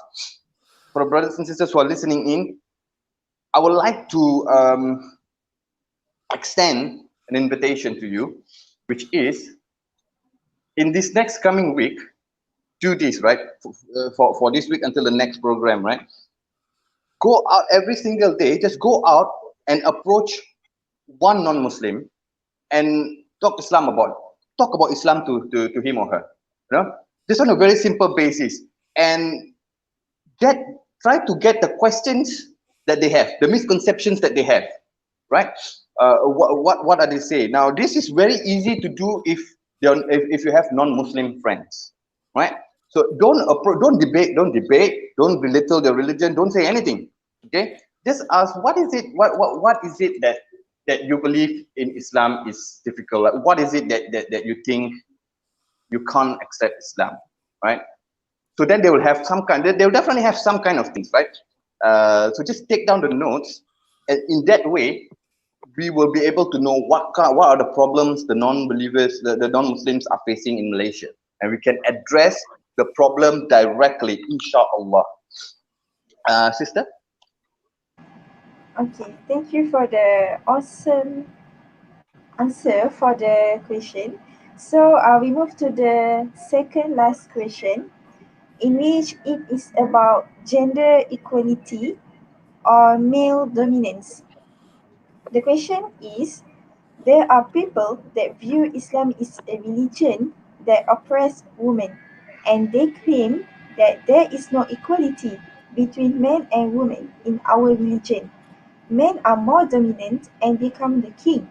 for the brothers and sisters who are listening in, I would like to extend an invitation to you, which is in this next coming week, 2 days, right? For this week until the next program, right? Go out every single day, just go out and approach one non-Muslim and talk about Islam to him or her. You know, just on a very simple basis, and try to get the questions that they have, the misconceptions that they have, right? What are they saying? Now, this is very easy to do if you have non-Muslim friends, right? So don't debate, don't belittle their religion, don't say anything. Okay, just ask, what is it? What is it that you believe in Islam is difficult? Like, what is it that you think you can't accept Islam, right? So then they will have some kind. They will definitely have some kind of things, right? So just take down the notes, and in that way, we will be able to know what are the problems the non-believers, the non-Muslims are facing in Malaysia, and we can address the problem directly, inshallah. Sister? Okay, thank you for the awesome answer for the question. So we move to the second last question, in which it is about gender equality or male dominance. The question is, there are people that view Islam is a religion that oppresses women, and they claim that there is no equality between men and women in our religion. Men are more dominant and become the king.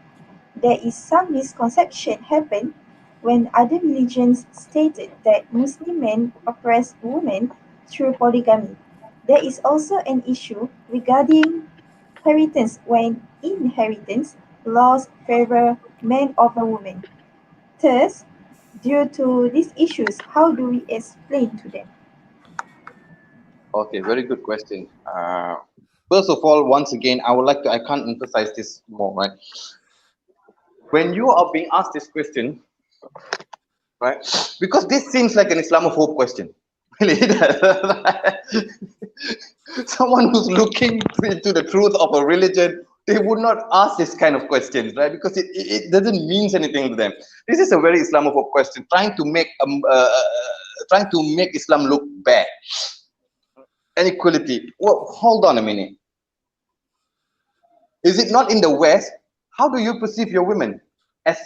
There is some misconception happen when other religions stated that Muslim men oppress women through polygamy. There is also an issue regarding inheritance when inheritance laws favor men over women. Thus, due to these issues, how do we explain to them? Okay, very good question. First of all, once again, I can't emphasize this more, right? When you are being asked this question, right? Because this seems like an Islamophobe question. Really, someone who's looking into the truth of a religion, they would not ask this kind of questions, right? Because it doesn't mean anything to them. This is a very Islamophobe question, trying to make Islam look bad. Inequality. Well, hold on a minute. Is it not in the West? How do you perceive your women? As,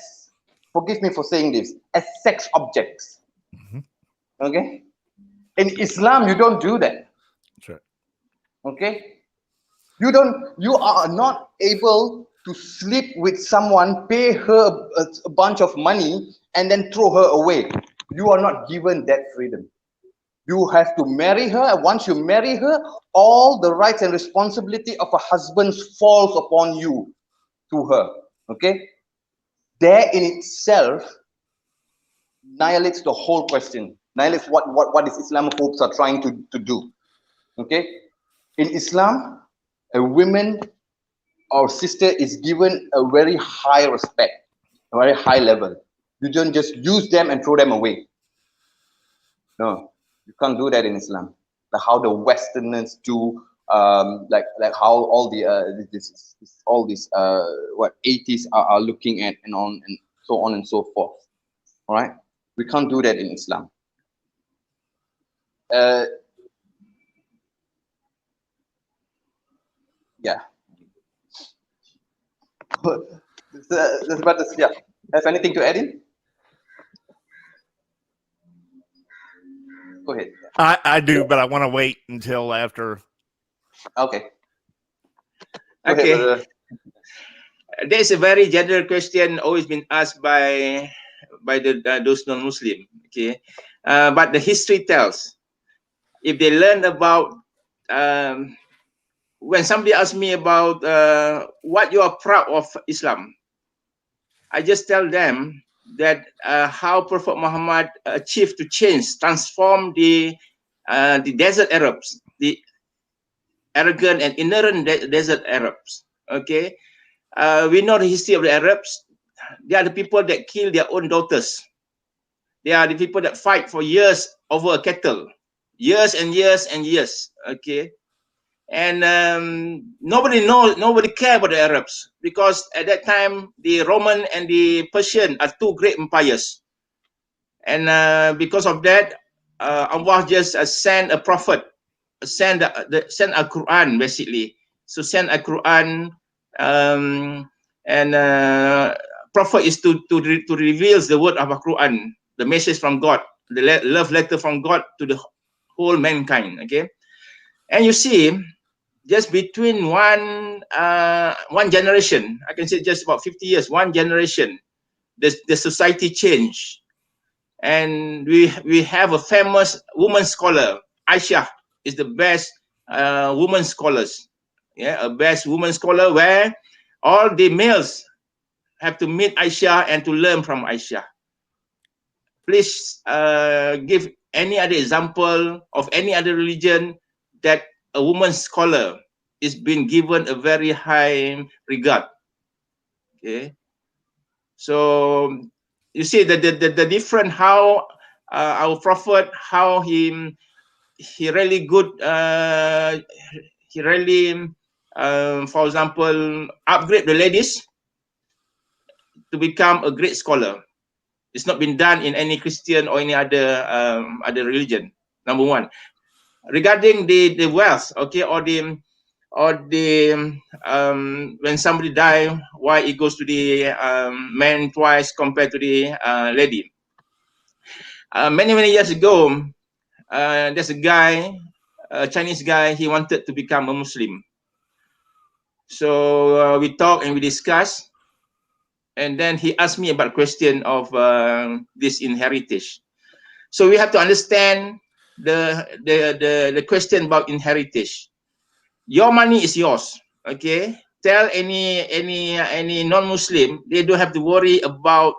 forgive me for saying this, as sex objects. Okay? In Islam, you don't do that. That's right. Okay? You are not able to sleep with someone, pay her a bunch of money, and then throw her away. You are not given that freedom. You have to marry her, and once you marry her, all the rights and responsibility of a husband falls upon you to her. Okay? There in itself annihilates the whole question, annihilates what these Islamophobes are trying to do. Okay? In Islam, a woman or sister is given a very high respect, a very high level. You don't just use them and throw them away. No, you can't do that in Islam. Like how the Westerners do, like how all the all these what atheists are looking at, and so on and so forth. All right, we can't do that in Islam. Yeah. This about this. Yeah. Have anything to add in? Go ahead. I do, but I want to wait until after. Okay. Go Okay. ahead, There's a very general question always been asked by those non-Muslim. Okay, but the history tells, if they learn about, when somebody asks me about what you are proud of Islam, I just tell them that how Prophet Muhammad achieved to transform the desert Arabs, the arrogant and ignorant desert Arabs. Okay, we know the history of the Arabs. They are the people that kill their own daughters. They are the people that fight for years over cattle, years and years and years. Okay, and nobody care about the Arabs, because at that time the Roman and the Persian are two great empires, and because of that, Allah just sent a prophet, send a Quran basically. So send a Quran, and prophet is to reveal the word of the Quran, the message from God, the love letter from God to the whole mankind. Okay, and you see, just between one generation, I can say just about 50 years, one generation, the society changed, and we have a famous woman scholar. Aisha is the best woman scholars. Yeah, a best woman scholar where all the males have to meet Aisha and to learn from Aisha. Please give any other example of any other religion that a woman scholar is being given a very high regard. Okay, so you see the different how our prophet, how he really good, he really for example, upgrade the ladies to become a great scholar. It's not been done in any Christian or any other religion. Number one. Regarding the wealth, okay, or the when somebody die, why it goes to the man twice compared to the lady. Many years ago, there's a guy, a Chinese guy, he wanted to become a Muslim. So we talked and we discussed, and then he asked me about question of this inheritance. So we have to understand the question about inheritance. Your money is yours, okay? Tell any non-Muslim, they don't have to worry about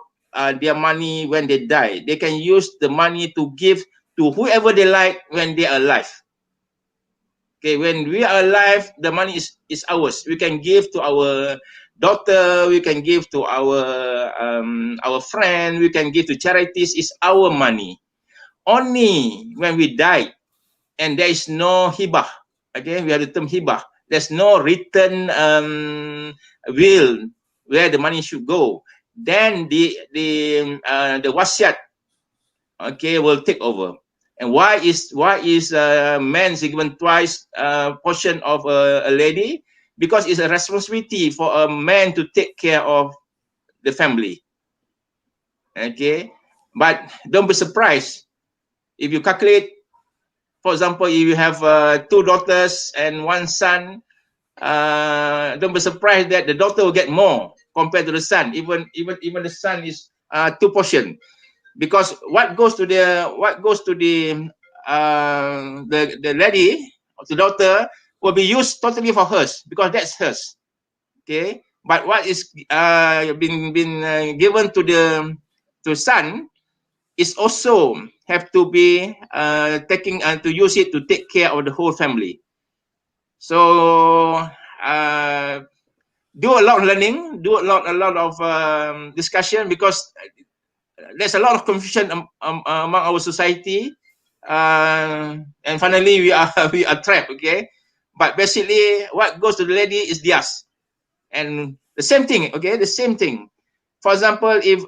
their money when they die. They can use the money to give to whoever they like when they are alive. Okay, when we are alive, the money is ours. We can give to our daughter, we can give to our friend, we can give to charities. It's our money. Only when we die, and there is no hibah. Okay, we have the term hibah. There's no written will where the money should go. Then the wasiat, okay, will take over. And why is men given twice portion of a lady? Because it's a responsibility for a man to take care of the family. Okay, but don't be surprised if you calculate. For example, if you have 2 daughters and 1 son, don't be surprised that the daughter will get more compared to the son. Even the son is 2 portion, because what goes to the lady, the daughter, will be used totally for hers, because that's hers. Okay, but what is been given to the son is also have to be taking to use it to take care of the whole family. So do a lot of learning, do a lot of discussion, because there's a lot of confusion among our society, and finally we are trapped. Okay, but basically what goes to the lady is theirs, and the same thing. Okay, the same thing. For example, if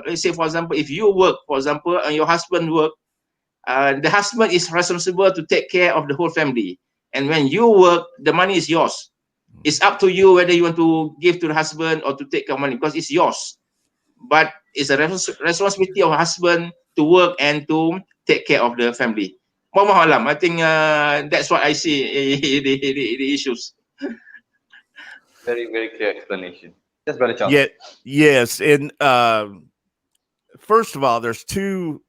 let's say, for example, if you work, for example, and your husband work, the husband is responsible to take care of the whole family. And when you work, the money is yours. It's up to you whether you want to give to the husband or to take your money, because it's yours. But it's a responsibility of a husband to work and to take care of the family. Wallahu alam. I think that's what I see the issues. Very clear explanation. Yes, Brother Charles. Yeah, yes. And first of all, there's 2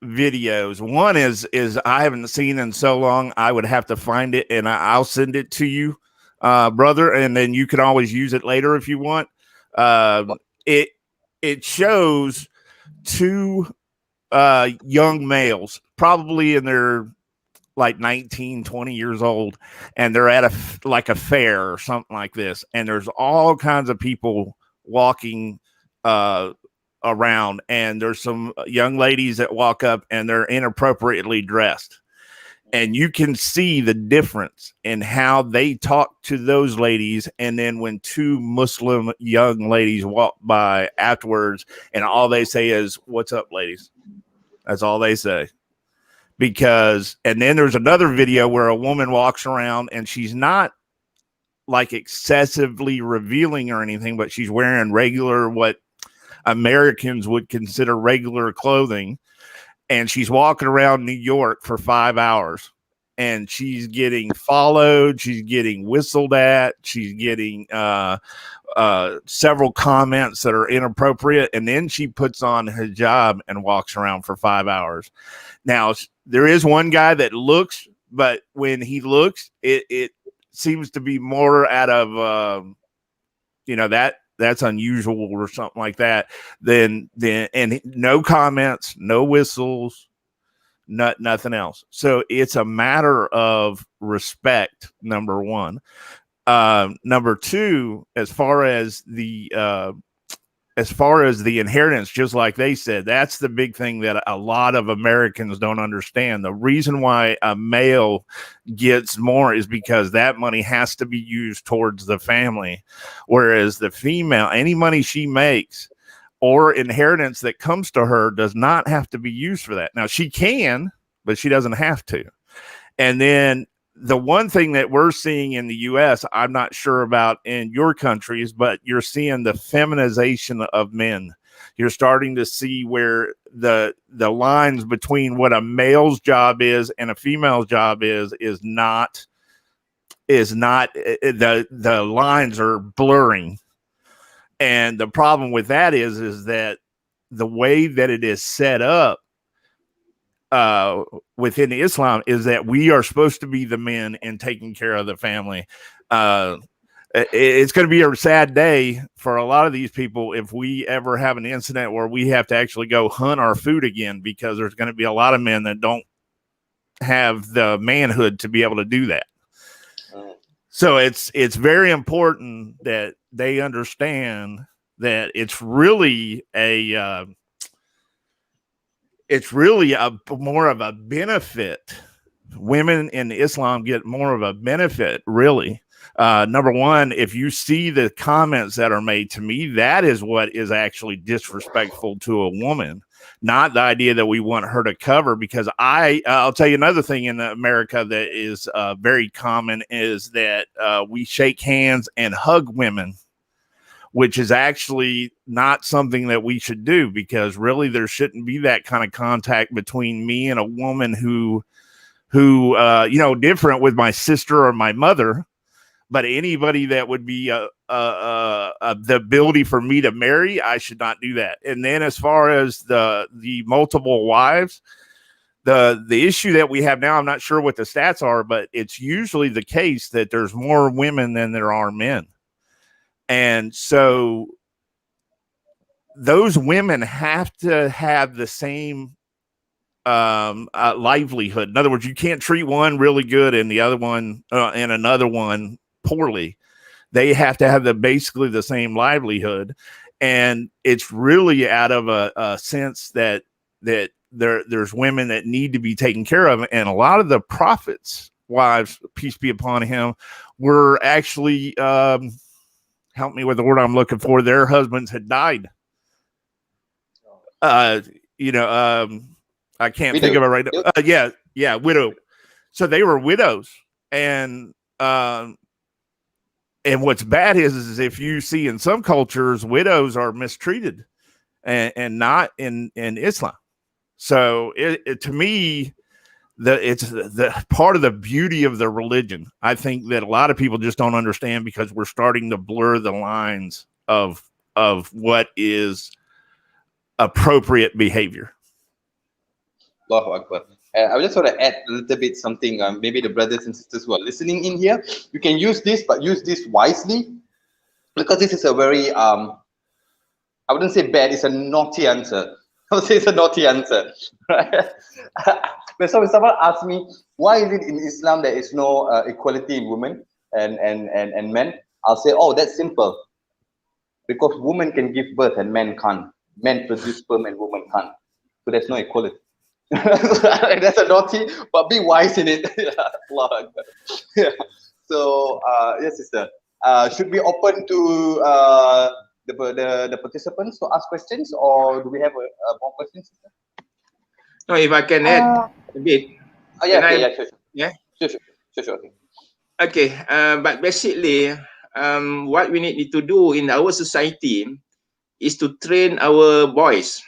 videos. One is I haven't seen in so long, I would have to find it, and I'll send it to you, brother, and then you can always use it later if you want. It shows 2 young males, probably in their like 19, 20 years old, and they're at a fair or something like this, and there's all kinds of people walking around, and there's some young ladies that walk up and they're inappropriately dressed, and you can see the difference in how they talk to those ladies. And then when 2 Muslim young ladies walk by afterwards, and all they say is, "What's up, ladies?" That's all they say. Because, and then there's another video where a woman walks around and she's not like excessively revealing or anything, but she's wearing regular, what Americans would consider regular clothing. And she's walking around New York for 5 hours, and she's getting followed. She's getting whistled at. She's getting several comments that are inappropriate. And then she puts on hijab and walks around for 5 hours. Now, there is one guy that looks, but when he looks, it seems to be more out of, that's unusual or something like that. Then and no comments, no whistles, nothing else. So it's a matter of respect, number one. Number two, as far as the as far as the inheritance, just like they said, that's the big thing that a lot of Americans don't understand. The reason why a male gets more is because that money has to be used towards the family, whereas the female, any money she makes or inheritance that comes to her does not have to be used for that. Now, she can, but she doesn't have to. And then the one thing that we're seeing in the U.S., I'm not sure about in your countries, but you're seeing the feminization of men. You're starting to see where the lines between what a male's job is and a female's job is not the lines are blurring. And the problem with that is that the way that it is set up within Islam is that we are supposed to be the men and taking care of the family. It's going to be a sad day for a lot of these people if we ever have an incident where we have to actually go hunt our food again, because there's going to be a lot of men that don't have the manhood to be able to do that. So it's very important that they understand that it's really a more of a benefit. Women in Islam get more of a benefit, really. Number one, if you see the comments that are made to me, that is what is actually disrespectful to a woman, not the idea that we want her to cover. Because I'll tell you another thing in America that is very common is that we shake hands and hug women, which is actually not something that we should do, because really there shouldn't be that kind of contact between me and a woman who different with my sister or my mother, but anybody that would be the ability for me to marry, I should not do that. And then as far as the multiple wives, the issue that we have now, I'm not sure what the stats are, but it's usually the case that there's more women than there are men. And so those women have to have the same livelihood. In other words, you can't treat one really good and the other one and another one poorly. They have to have basically the same livelihood. And it's really out of a sense that there's women that need to be taken care of. And a lot of the prophets' wives, peace be upon him, were actually help me with the word I'm looking for. Their husbands had died. I can't think of it right now. Yeah, widow. So they were widows, and what's bad is if you see in some cultures, widows are mistreated, and not in Islam. So to me, it's the part of the beauty of the religion. I think that a lot of people just don't understand, because we're starting to blur the lines of what is appropriate behavior. Allahu Akbar. I just want to add a little bit something. Maybe the brothers and sisters who are listening in here, you can use this, but use this wisely, because this is a very I wouldn't say bad. It's a naughty answer. I would say it's a naughty answer. Right? When someone asks me, why is it in Islam there is no equality in women and men, I'll say, oh, that's simple. Because women can give birth and men can't. Men produce sperm and women can't. So there's no equality. That's a naughty, but be wise in it. Yeah. So yes, sister. Should we open to the participants to ask questions, or do we have more questions, sister? No, if I can add a bit. Oh yeah, sure. Yeah. Sure. Okay. But basically, what we need to do in our society is to train our boys.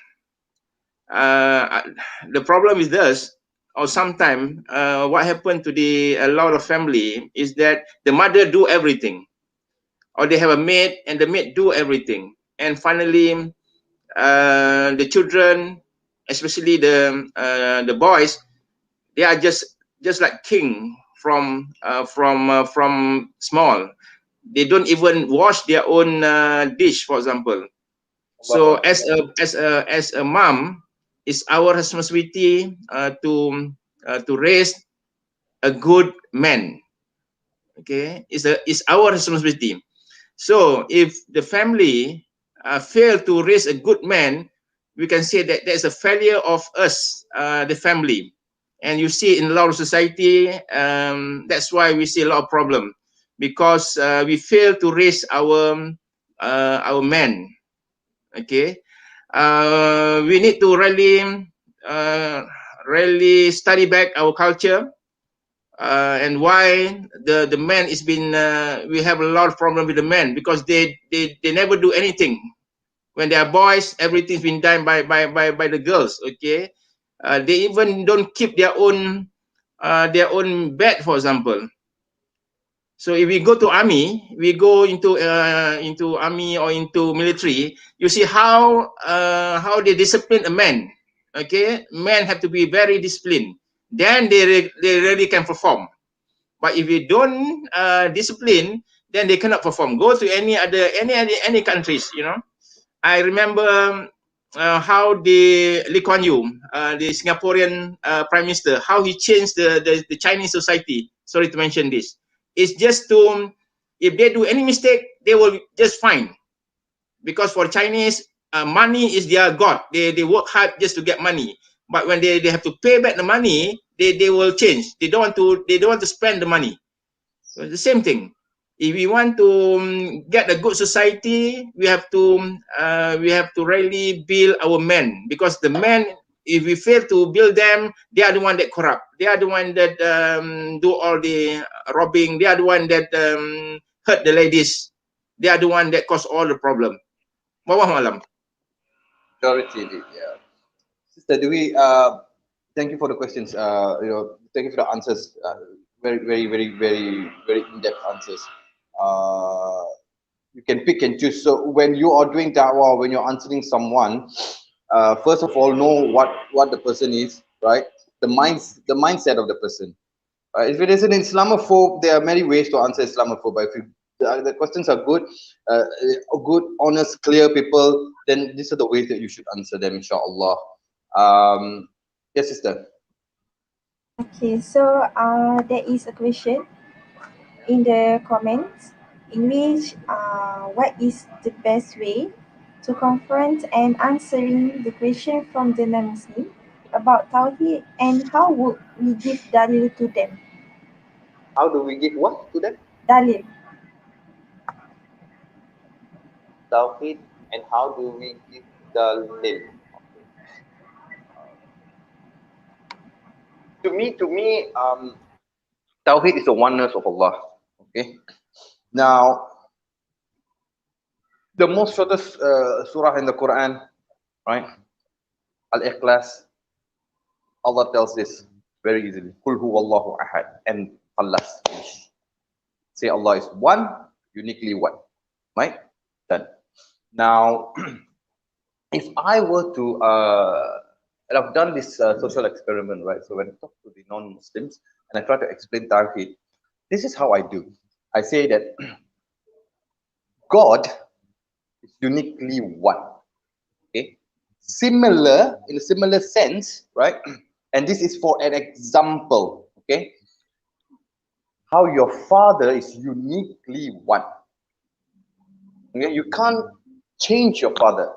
The problem is this, or sometimes what happened to a lot of family is that the mother do everything, or they have a maid and the maid do everything, and finally the children, especially the boys, they are just like king from small. They don't even wash their own dish, for example. So as a mom, it's our responsibility to raise a good man. Okay, it's our responsibility. So if the family fail to raise a good man, we can say that there's a failure of us, the family. And you see in a lot of society, that's why we see a lot of problem, because we fail to raise our men. Okay, we need to really study back our culture, and why the men is been we have a lot of problem with the men, because they never do anything. When they are boys, everything's been done by the girls. Okay, they even don't keep their own bed, for example. So if we go to army, we go into army or into military, you see how they discipline a man. Okay, men have to be very disciplined. Then they really can perform. But if you don't discipline, then they cannot perform. Go to any countries, you know. I remember how the Lee Kuan Yew, the Singaporean Prime Minister, how he changed the Chinese society. Sorry to mention this. It's just to, if they do any mistake, they will just fine. Because for Chinese, money is their god. They work hard just to get money. But when they have to pay back the money, they will change. They don't want to spend the money. So it's the same thing. If we want to get a good society, we have to really build our men, because the men, if we fail to build them, they are the one that corrupt. They are the one that do all the robbing. They are the one that hurt the ladies. They are the one that cause all the problem. Wallahu alam. Majority, yeah. Sister, do we? Thank you for the questions. You know, thank you for the answers. Very in-depth answers. You can pick and choose. So when you are doing da'wah, when you're answering someone, first of all, know what the person is, right? The mindset of the person. If it is an Islamophobe, there are many ways to answer Islamophobe. But if the questions are good, honest, clear people, then these are the ways that you should answer them, inshallah. Yes, sister. Okay, so there is a question in the comments in which what is the best way to confront and answering the question from the non-Muslim about Tawheed, and how would we give dalil to them? How do we give what to them? Dalil. Tawheed, and how do we give dalil? To me, Tawheed is the oneness of Allah. Okay. Now, the most shortest surah in the Quran, right? Al-Ikhlas. Allah tells this very easily. Qul huwallahu ahad, and Allah's finish. Say Allah is one, uniquely one. Right? Done. Now, if I were to, and I've done this social experiment, right? So when I talk to the non-Muslims and I try to explain Tawheed, this is how I do. I say that God is uniquely one. Okay? Similar, in a similar sense, right? And this is for an example, okay? How your father is uniquely one. Okay? You can't change your father.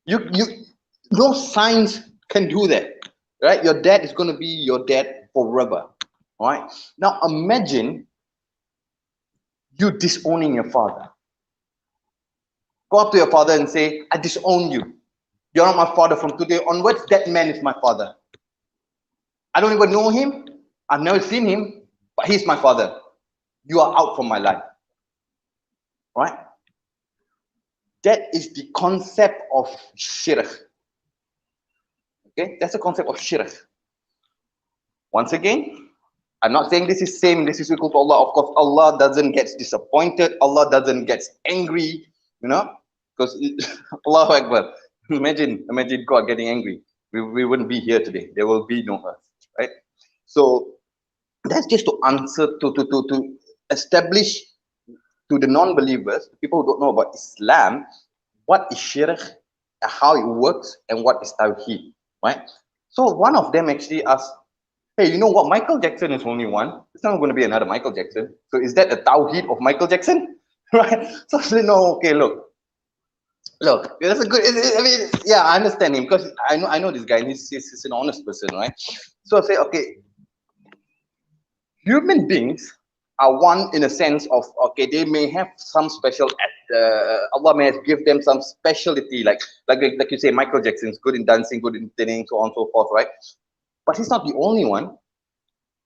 No science can do that, right? Your dad is going to be your dad forever, right? Now imagine you disowning your father. Go up to your father and say, I disown you. You're not my father from today onwards. That man is my father. I don't even know him. I've never seen him, but he's my father. You are out from my life, right? That is the concept of shirk. Okay, that's the concept of shirk. Once again, I'm not saying this is same, this is equal to Allah. Of course, Allah doesn't get disappointed. Allah doesn't get angry, you know, because Allahu Akbar. Imagine God getting angry. We wouldn't be here today. There will be no earth, right? So that's just to answer, to establish to the non-believers, people who don't know about Islam, what is shirk, how it works, and what is tawheed, right? So one of them actually asked, hey, you know what? Michael Jackson is only one. It's not going to be another Michael Jackson. So is that a tawheed of Michael Jackson? Right? So I said, no, okay, look. Look, that's a good. I mean, yeah, I understand him because I know this guy. And he's an honest person, right? So I say, okay, human beings are one in a sense of, okay, they may have some special. Allah may have give them some specialty, like you say, Michael Jackson's good in dancing, good in singing, so on and so forth, right? But he's not the only one.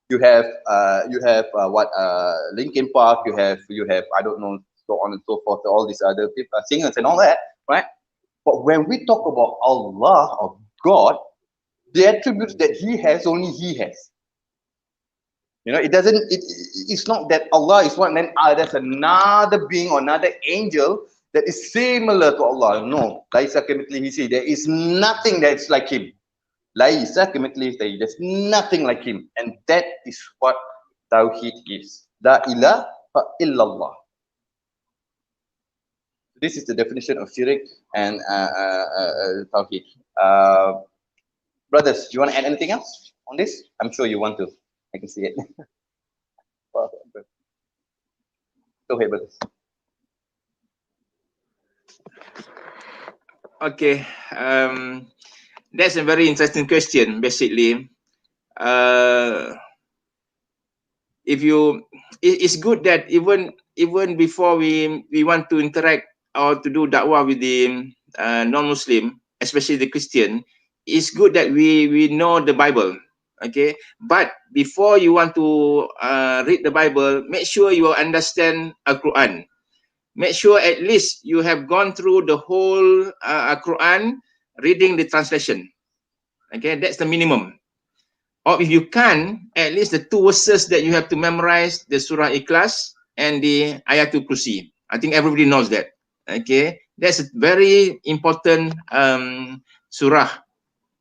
You have Linkin Park. You have I don't know, so on and so forth. All these other people, singers and all that, right? But when we talk about Allah or God, the attributes that He has, only He has. You know, it doesn't. It's not that Allah is one, and then there's another being or another angel that is similar to Allah. No, Laisa kamithlihi syai. There is nothing that's like Him. Laisa kamithlihi syai. There's nothing like Him, and that is what Tawheed is. La ilaha illallah. This is the definition of Shirk and Tawheed. Brothers, do you want to add anything else on this? I'm sure you want to. I can see it. Go ahead, brothers. Okay, that's a very interesting question. Basically, it's good that even before we want to interact or to do da'wah with the non-Muslim, especially the Christian, it's good that we know the Bible. Okay, but before you want to read the Bible, make sure you understand Al-Quran. Make sure at least you have gone through the whole Quran, reading the translation. Okay, that's the minimum. Or if you can, at least the 2 verses that you have to memorize, the Surah Ikhlas and the Ayatul Kursi. I think everybody knows that. Okay, that's a very important surah,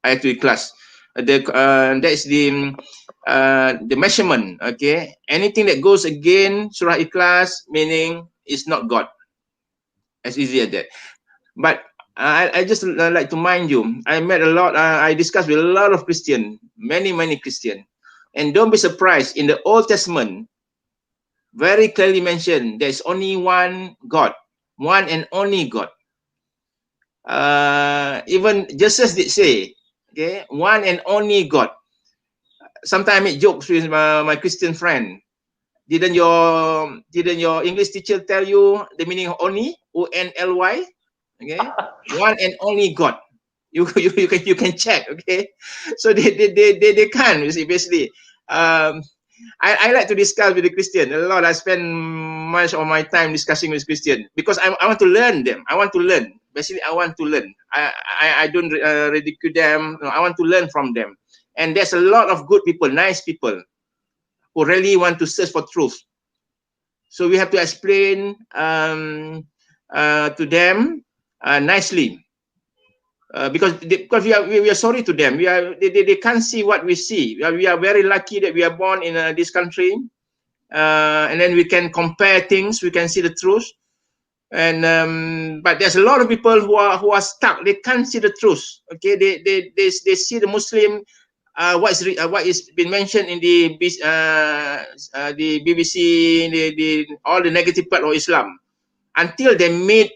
Ayatul Ikhlas. That's the measurement. Okay, anything that goes against Surah Ikhlas, meaning it's not God. As easy as that. But I just like to mind you, I met a lot, I discussed with a lot of Christian, many Christian, and don't be surprised, in the Old Testament, very clearly mentioned, there's only one God, one and only God. Even Jesus did say, okay, one and only God. Sometimes I make jokes with my Christian friend. Didn't your English teacher tell you the meaning of only? O-N-L-Y? Okay, one and only God. You can check. Okay, so they can, you see, basically. I like to discuss with the Christian a lot. I spend much of my time discussing with Christian because I want to learn them. I want to learn. Basically, I want to learn. I don't ridicule them. No, I want to learn from them. And there's a lot of good people, nice people, who really want to search for truth. So we have to explain to them nicely. Because we are sorry to them. They can't see what we see. We are very lucky that we are born in this country, and then we can compare things. We can see the truth. And but there's a lot of people who are stuck. They can't see the truth. Okay, they see the Muslim. What is been mentioned in the BBC, all the negative part of Islam, until they meet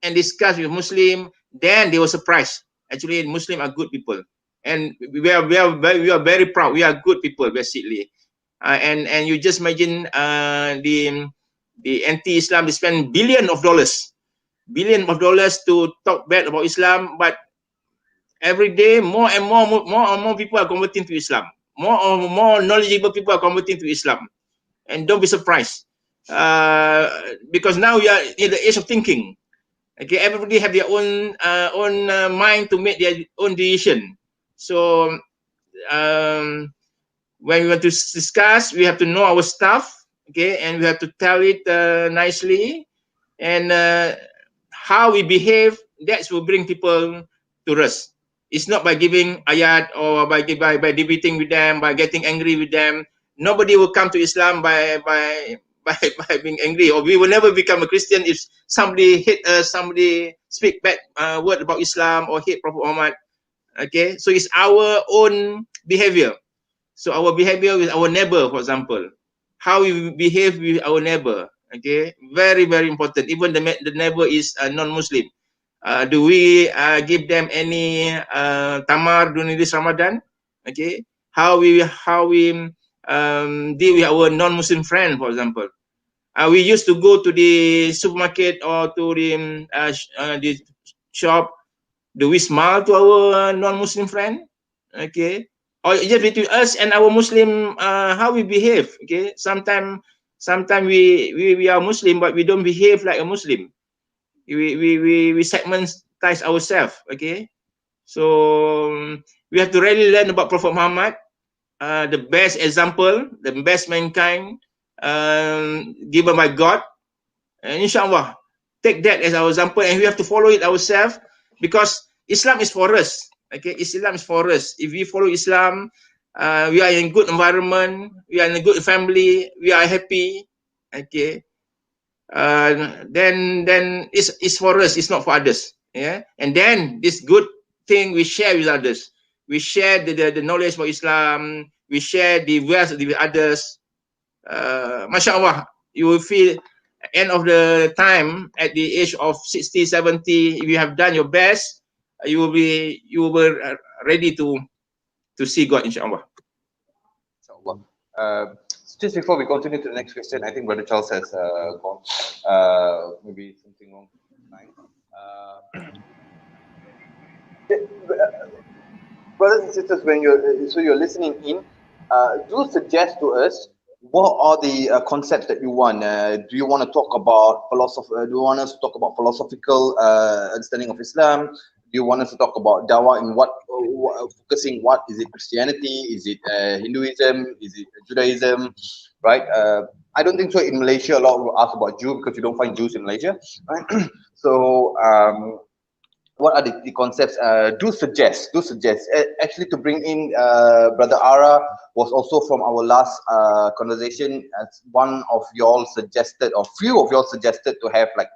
and discuss with Muslim. Then they were surprised. Actually, Muslims are good people, and we are very proud. We are good people, basically. And you just imagine the anti-Islam, they spend billions of dollars to talk bad about Islam, but every day more and more people are converting to Islam. More knowledgeable people are converting to Islam, and don't be surprised because now we are in the age of thinking. Okay, everybody have their own mind to make their own decision. So when we want to discuss, we have to know our stuff. Okay, and we have to tell it nicely, and how we behave. That will bring people to us. It's not by giving ayat or by debating with them, by getting angry with them. Nobody will come to Islam by being angry, or we will never become a Christian if somebody hate us, somebody speak bad word about Islam or hate Prophet Muhammad. Okay, so it's our own behavior. So our behavior with our neighbor, for example, how we behave with our neighbor. Okay, very important. Even the neighbor is non-Muslim. Do we give them any tamar during this Ramadan? Okay, how we deal with our non-Muslim friend, for example. We used to go to the supermarket or to the shop. Do we smile to our non-Muslim friend? Okay, or just between us and our Muslim, how we behave? Okay, sometimes we are Muslim, but we don't behave like a Muslim. We segmentize ourselves. Okay, so we have to really learn about Prophet Muhammad, the best example, the best mankind given by God, and inshallah take that as our example, and we have to follow it ourselves, because Islam is for us. Okay, Islam is for us. If we follow Islam, we are in a good environment, we are in a good family, we are happy. Okay, then it's for us, it's not for others. Yeah, and then this good thing we share with others. We share the knowledge about Islam, we share the wealth with others. MashaAllah, you will feel end of the time at the age of 60, 70, if you have done your best, you will be ready to see God, inshallah. Inshallah. Just before we continue to the next question, I think Brother Charles has gone. Maybe something wrong. Brothers and sisters, when you're listening in, do suggest to us what are the concepts that you want. Do you want to talk about philosophy? Do you want us to talk about philosophical understanding of Islam? Do you want us to talk about dawah in focusing what is it? Christianity? Is it Hinduism? Is it Judaism? Right? I don't think so. In Malaysia, a lot will ask about Jew because you don't find Jews in Malaysia, right? So what are the concepts? Do suggest. Actually, to bring in Brother Ara was also from our last conversation. As one of y'all suggested, or few of y'all suggested to have like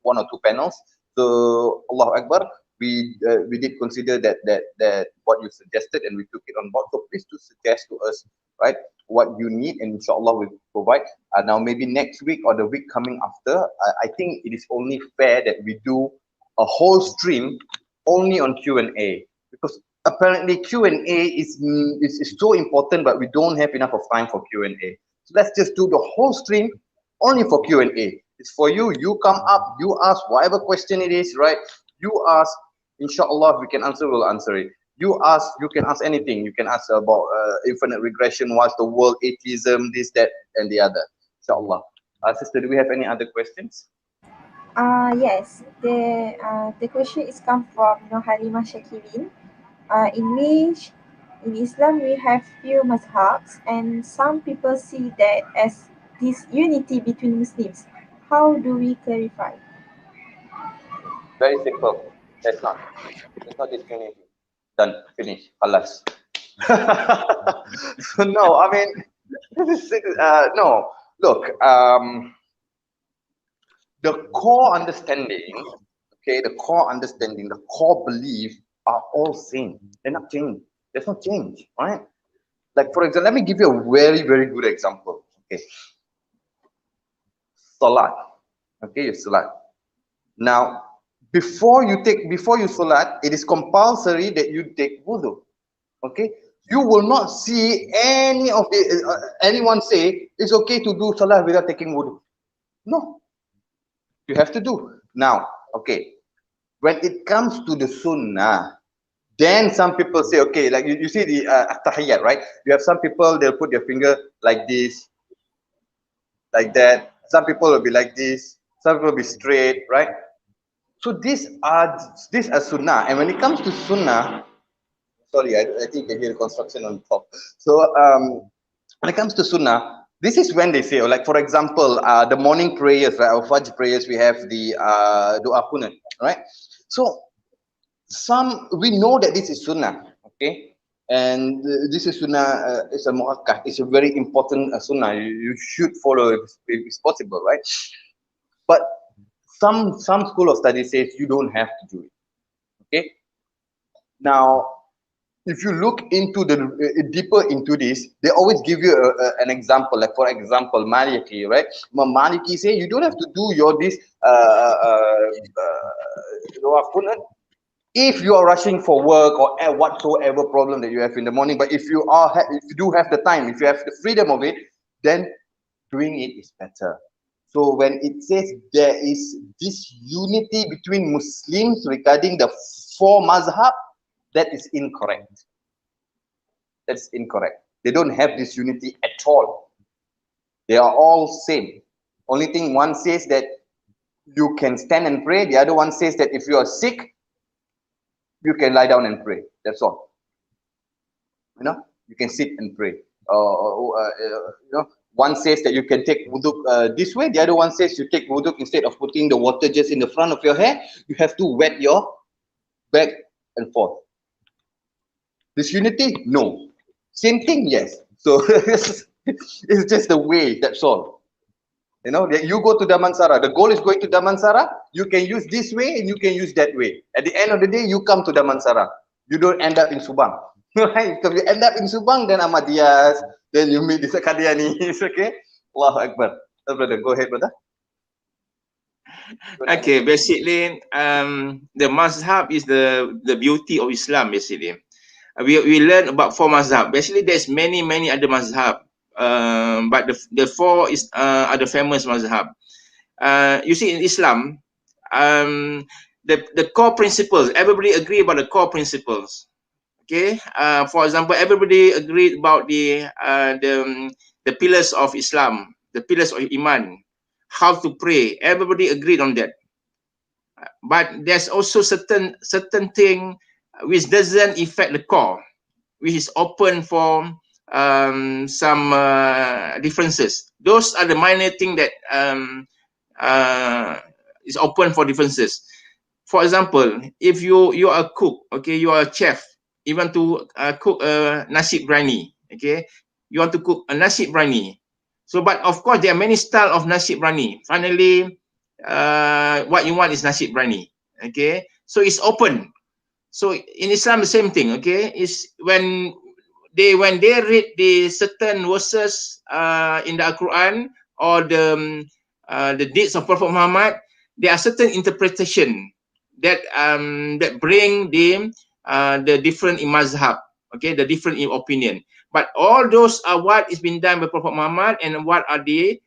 one or two panels. So Allahu Akbar, we did consider that what you suggested, and we took it on board. So please do suggest to us, right, what you need, and inshallah we provide. Now maybe next week or the week coming after, I think it is only fair that we do a whole stream only on Q&A, because apparently Q&A is so important, but we don't have enough of time for Q&A. So let's just do the whole stream only for Q&A. It's for you. You come up, you ask whatever question it is, right? You ask, inshallah, if we can answer, we'll answer it. You can ask anything. You can ask about infinite regression, what's the world, atheism, this, that, and the other. Inshallah. Sister, do we have any other questions? Yes, the question is come from Noharima Shakirin. In which in Islam we have few mazhabs, and some people see that as this unity between Muslims. How do we clarify? Very simple. That's not discrimination. Done. Finish. Alas. So no, I mean, this is no. Look, the core understanding, okay, the core belief are all same. They're not changed. There's no change, right? Like, for example, let me give you a very, very good example. Okay. Salat. Okay, salat. Now, before you salat, it is compulsory that you take wudu. Okay. You will not see any of anyone say it's okay to do salat without taking wudu. No. You have to do. Now, okay. When it comes to the sunnah, then some people say, okay, like you see the at-tahiyyat, right? You have some people, they'll put their finger like this, like that. Some people will be like this. Some people will be straight, right? So these are sunnah. And when it comes to sunnah, sorry, I think I hear construction on top. So when it comes to sunnah, this is when they say, like for example, the morning prayers, right? Our Fajr prayers, we have the dua kunut, right? So we know that this is sunnah, okay? And this is sunnah, it's a muakkad, it's a very important sunnah. You should follow if it's possible, right? But some school of study says you don't have to do it, okay? Now, if you look into the deeper into this, they always give you an example. Like for example, Maliki, right? Maliki say you don't have to do your this if you are rushing for work or whatsoever problem that you have in the morning. But if you do have the time, if you have the freedom of it, then doing it is better. So when it says there is this unity between Muslims regarding the 4 mazhab, that is incorrect. That's incorrect. They don't have this unity at all. They are all same. Only thing, one says that you can stand and pray. The other one says that if you are sick, you can lie down and pray. That's all. You know, you can sit and pray. You know, one says that you can take wuduk this way. The other one says you take wuduk, instead of putting the water just in the front of your hair, you have to wet your back and forth. This unity? No. Same thing? Yes. So it's just the way, that's all. You know, you go to Damansara, the goal is going to Damansara, you can use this way and you can use that way. At the end of the day, you come to Damansara. You don't end up in Subang. Right? If you end up in Subang, then Ahmadiyas, then you meet the Qadianis, okay? Allahu Akbar. Brother, go ahead, brother. Okay, basically, the mazhab is the beauty of Islam, basically. We learn about 4 mazhab. Basically, there's many other mazhab, but the 4 are the famous mazhab. You see, in Islam, the core principles, everybody agree about the core principles. Okay, for example, everybody agreed about the pillars of Islam, the pillars of Iman, how to pray. Everybody agreed on that. But there's also certain thing which doesn't affect the core, which is open for some differences. Those are the minor thing that is open for differences. For example, if you are a cook, okay, you are a chef, you want to cook a nasi biryani, okay, you want to cook a nasi biryani. So, but of course, there are many styles of nasi biryani. Finally, what you want is nasi biryani, okay. So it's open. So in Islam, the same thing, okay, is when they read the certain verses in the Quran or the deeds of Prophet Muhammad, there are certain interpretation that that bring the different mazhab, okay, the different opinion. But all those are what is being done by Prophet Muhammad and what are the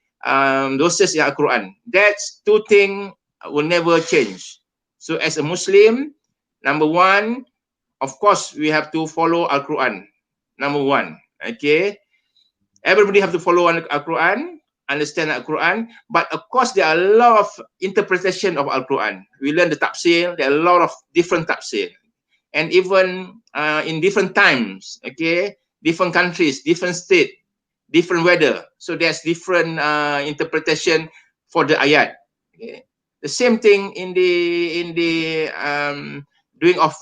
verses in the Quran. That's 2 things will never change. So as a Muslim, number 1, of course, we have to follow Al-Quran. Number 1, okay. Everybody have to follow Al-Quran, understand Al-Quran. But of course, there are a lot of interpretation of Al-Quran. We learn the tafsir. There are a lot of different tafsir. And even in different times, okay, different countries, different state, different weather. So there's different interpretation for the ayat. Okay. The same thing in the doing of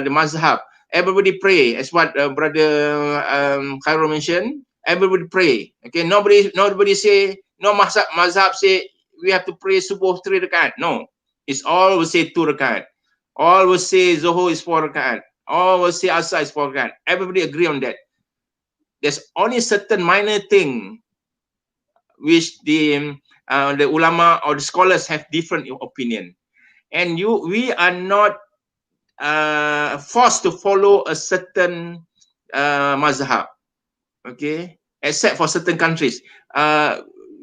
the mazhab. Everybody pray, as what brother Khairul mentioned. Everybody pray. Okay, nobody say, no mazhab say we have to pray subuh 3 rakaat. No, it's all will say 2 rakaat. All will say Zohor is 4 rakaat. All will say Asar is 4 rakaat. Everybody agree on that. There's only certain minor thing which the ulama or the scholars have different opinion, and we are not forced to follow a certain mazhab, okay, except for certain countries.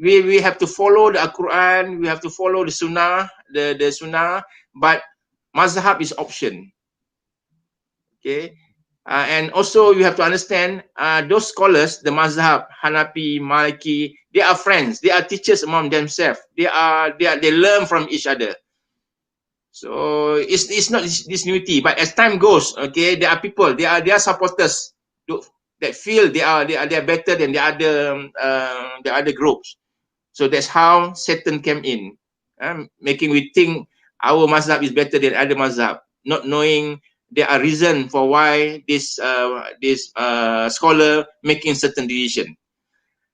We have to follow the Quran, we have to follow the Sunnah, the Sunnah, but mazhab is option, okay. And also you have to understand those scholars, the mazhab, Hanafi, Maliki, they are friends, they are teachers among themselves, they learn from each other. So it's not disunity, but as time goes, okay, there are people, they are supporters that feel they are better than the other groups. So that's how Satan came in, making we think our mazhab is better than other mazhab, not knowing there are reason for why this scholar making certain decision.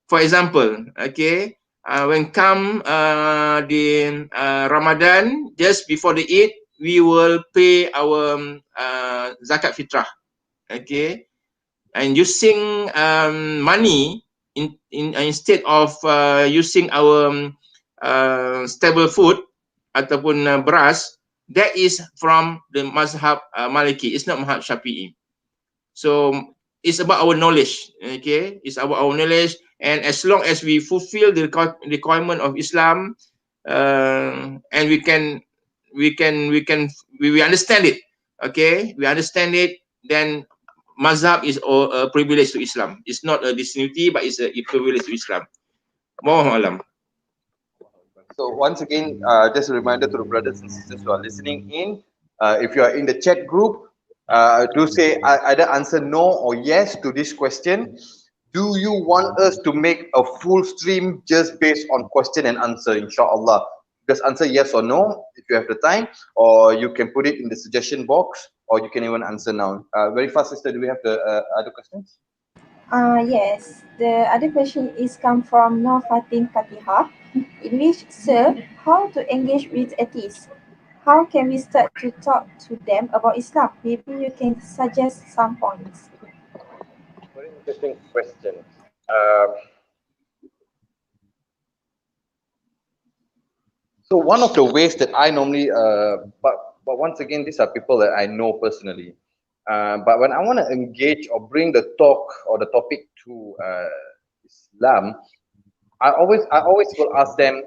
For example, okay, when come the Ramadan, just before the Eid, we will pay our zakat fitrah, okay, and using money instead of using our stable food ataupun beras, that is from the mazhab Maliki. It's not mazhab Syafi'i. So it's about our knowledge, okay? It's about our knowledge, and as long as we fulfill the requirement of Islam, and we understand it, okay? We understand it, then mazhab is a privilege to Islam. It's not a disunity, but it's a privilege to Islam. Wallahu alam. So once again, just a reminder to the brothers and sisters who are listening in, if you are in the chat group, do say either answer no or yes to this question. Do you want us to make a full stream just based on question and answer, inshallah? Just answer yes or no if you have the time, or you can put it in the suggestion box, or you can even answer now. Very fast, sister, do we have the other questions? Yes, the other question is come from Nur Fatin Fatihah. In which, sir, how to engage with atheists? How can we start to talk to them about Islam? Maybe you can suggest some points. Very interesting question. So one of the ways that I normally, but once again, these are people that I know personally. But when I want to engage or bring the talk or the topic to Islam, I always will ask them,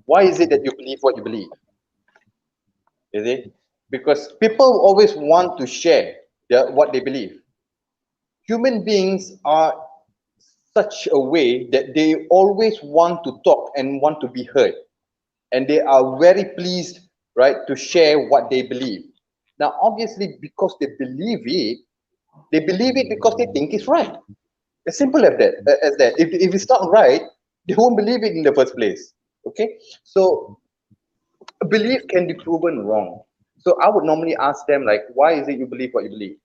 why is it that you believe what you believe? Is it? Because people always want to share what they believe. Human beings are such a way that they always want to talk and want to be heard. And they are very pleased, right, to share what they believe. Now, obviously, because they believe it because they think it's right. As simple as that. If it's not right, they won't believe it in the first place. Okay? So, a belief can be proven wrong. So, I would normally ask them, like, why is it you believe what you believe?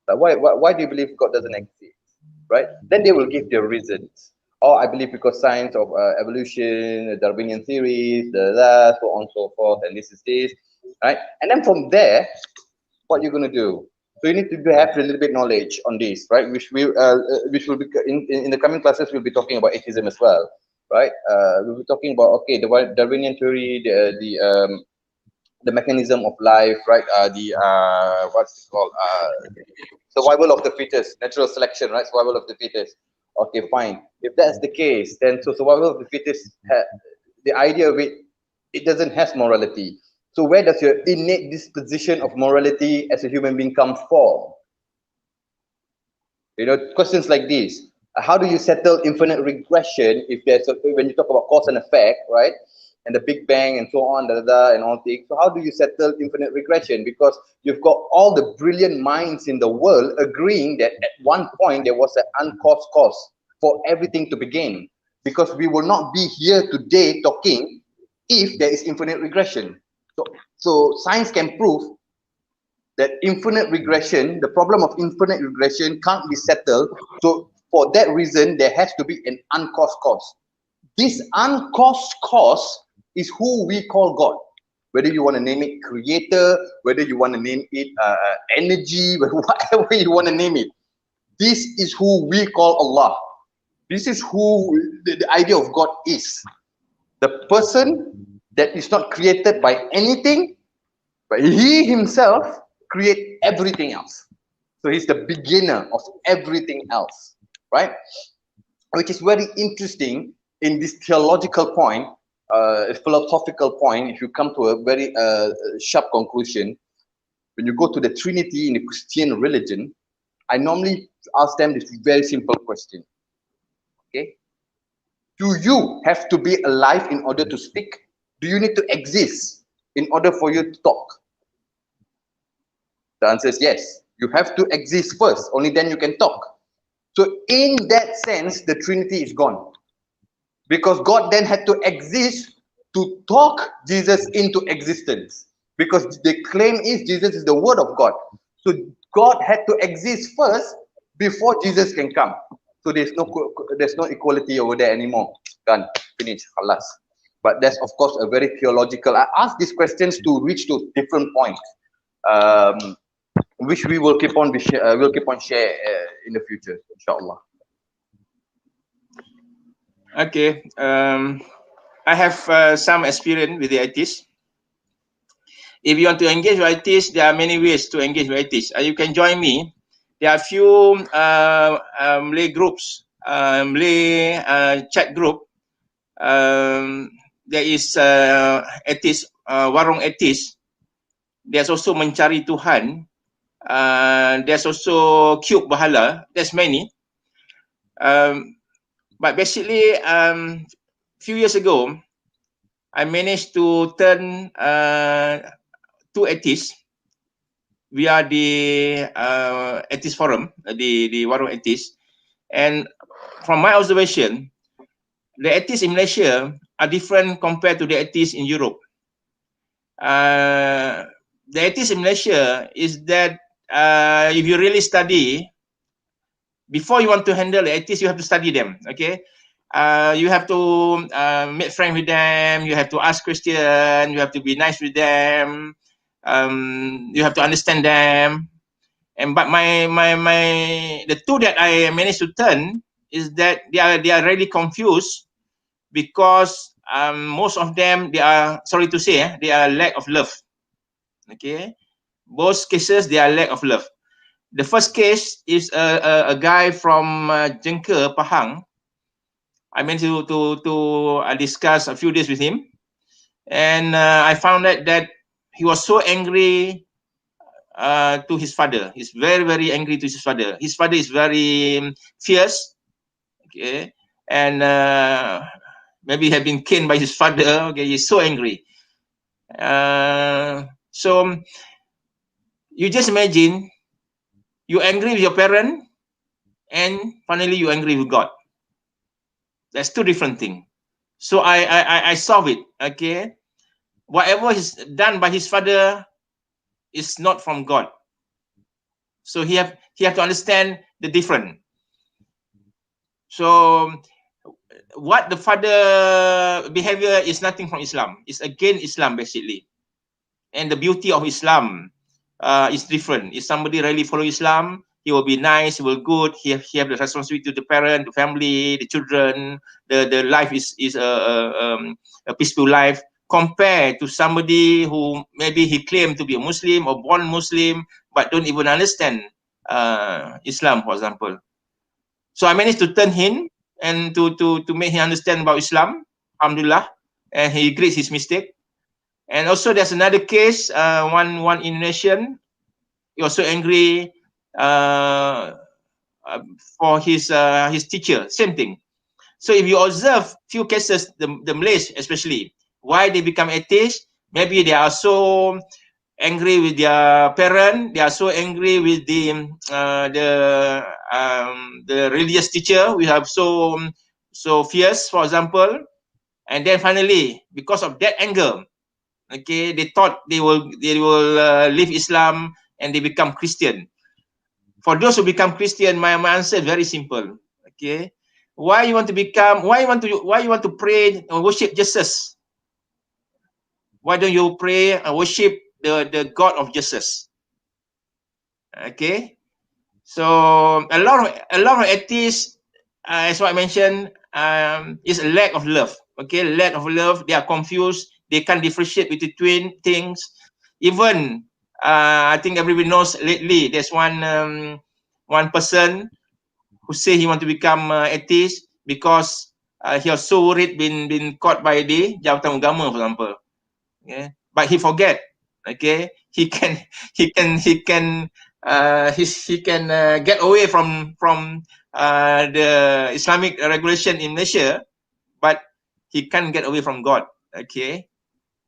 Like, why do you believe God doesn't exist? Right? Then they will give their reasons. Oh, I believe because science of evolution, Darwinian theories, so on and so forth, and this is this, right? And then from there, what you're going to do? So you need to have a little bit knowledge on this, right? Which will be in the coming classes. We'll be talking about atheism as well, right? We'll be talking about, okay, the Darwinian theory, the mechanism of life, right? What's it called? Survival of the fittest, natural selection, right? Survival of the fittest. Okay, fine. If that's the case, then so survival of the fittest, the idea of it doesn't have morality. So where does your innate disposition of morality as a human being come from? You know, questions like these. How do you settle infinite regression if there's when you talk about cause and effect, right? And the Big Bang and so on, and all things. So how do you settle infinite regression? Because you've got all the brilliant minds in the world agreeing that at one point there was an uncaused cause for everything to begin. Because we will not be here today talking if there is infinite regression. So science can prove that infinite regression, the problem of infinite regression can't be settled. So for that reason, there has to be an uncaused cause. This uncaused cause is who we call God. Whether you want to name it creator, whether you want to name it energy, whatever you want to name it. This is who we call Allah. This is who the idea of God is. The person that is not created by anything, but he himself creates everything else. So he's the beginner of everything else, right? Which is very interesting in this theological point, philosophical point. If you come to a very sharp conclusion, when you go to the Trinity in the Christian religion, I normally ask them this very simple question. Okay? Do you have to be alive in order to speak? Do you need to exist in order for you to talk? The answer is yes. You have to exist first. Only then you can talk. So in that sense, the Trinity is gone. Because God then had to exist to talk Jesus into existence. Because the claim is Jesus is the word of God. So God had to exist first before Jesus can come. So there's no equality over there anymore. Done. Finish. Halas. But that's of course a very theological. I ask these questions to reach to different points. which we will keep on share in the future, inshallah. Okay. I have some experience with the ITs. If you want to engage with ITs, there are many ways to engage with ITs. You can join me. There are a few Malay groups, Malay chat group. There is ITs, Warung ITs. There's also Mencari Tuhan. There's also Cube Bahala. There's many. But basically, few years ago, I managed to turn two atheists via the atheist forum, the Warung Atheist. And from my observation, the atheists in Malaysia are different compared to the atheists in Europe. The atheists in Malaysia is that if you really study, before you want to handle the atheists, you have to study them, okay? You have to make friends with them, you have to ask questions, you have to be nice with them, you have to understand them. But the two that I managed to turn is that they are really confused because most of them, they are, sorry to say, they are lack of love. Okay, both cases, they are lack of love. The first case is a guy from Jengke, Pahang. I managed to discuss a few days with him, and I found out that he was so angry to his father. He's very, very angry to his father. His father is very fierce, okay, and maybe have been caned by his father. Okay, he's so angry. So you just imagine, you angry with your parent, and finally you angry with God. That's two different things. So I solve it. Okay, whatever is done by his father is not from God. So he have to understand the difference. So what the father behavior is nothing from Islam. It's against Islam basically. And the beauty of Islam is different. If somebody really follow Islam, he will be nice, he will good, he have the responsibility to the parent, the family, the children. The life is a peaceful life, compared to somebody who maybe he claimed to be a Muslim or born Muslim but don't even understand Islam, for example. So I managed to turn him and to make him understand about Islam, alhamdulillah, and he agrees his mistake. And also there's another case, one Indonesian, he was so angry for his teacher, same thing. So if you observe few cases, the Malays especially, why they become atheists, maybe they are so angry with their parent, they are so angry with the religious teacher, we have so fierce, for example, and then finally, because of that anger, okay, they thought they will leave Islam and they become Christian. For those who become Christian, my answer is very simple. Okay, why you want to pray or worship Jesus? Why don't you pray and worship the God of Jesus? Okay, so a lot of atheists, as what I mentioned, is a lack of love. Okay, lack of love. They are confused. They can't differentiate between things. Even I think everybody knows lately there's one person who say he want to become atheist because he was so worried been caught by the Jabatan Agama, for example. Okay, but he forget. Okay, he can get away from the Islamic regulation in Malaysia, but he can't get away from God. Okay,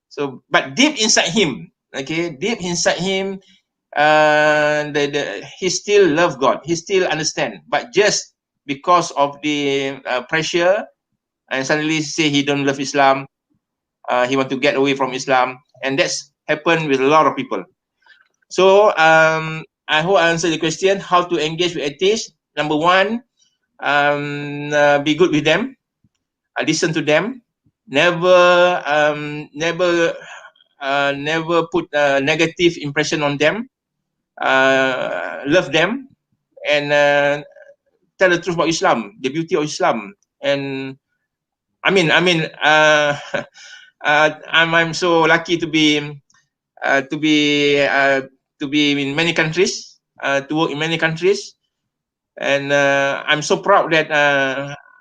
so but deep inside him, he still love God, he still understand, but just because of the pressure, and suddenly say he don't love Islam, he want to get away from Islam, and that's happened with a lot of people. So I hope I answered the question how to engage with atheists. Number one, be good with them, listen to them, never put a negative impression on them. love them, and tell the truth about Islam, the beauty of Islam. And I'm so lucky to be in many countries, to work in many countries, and I'm so proud that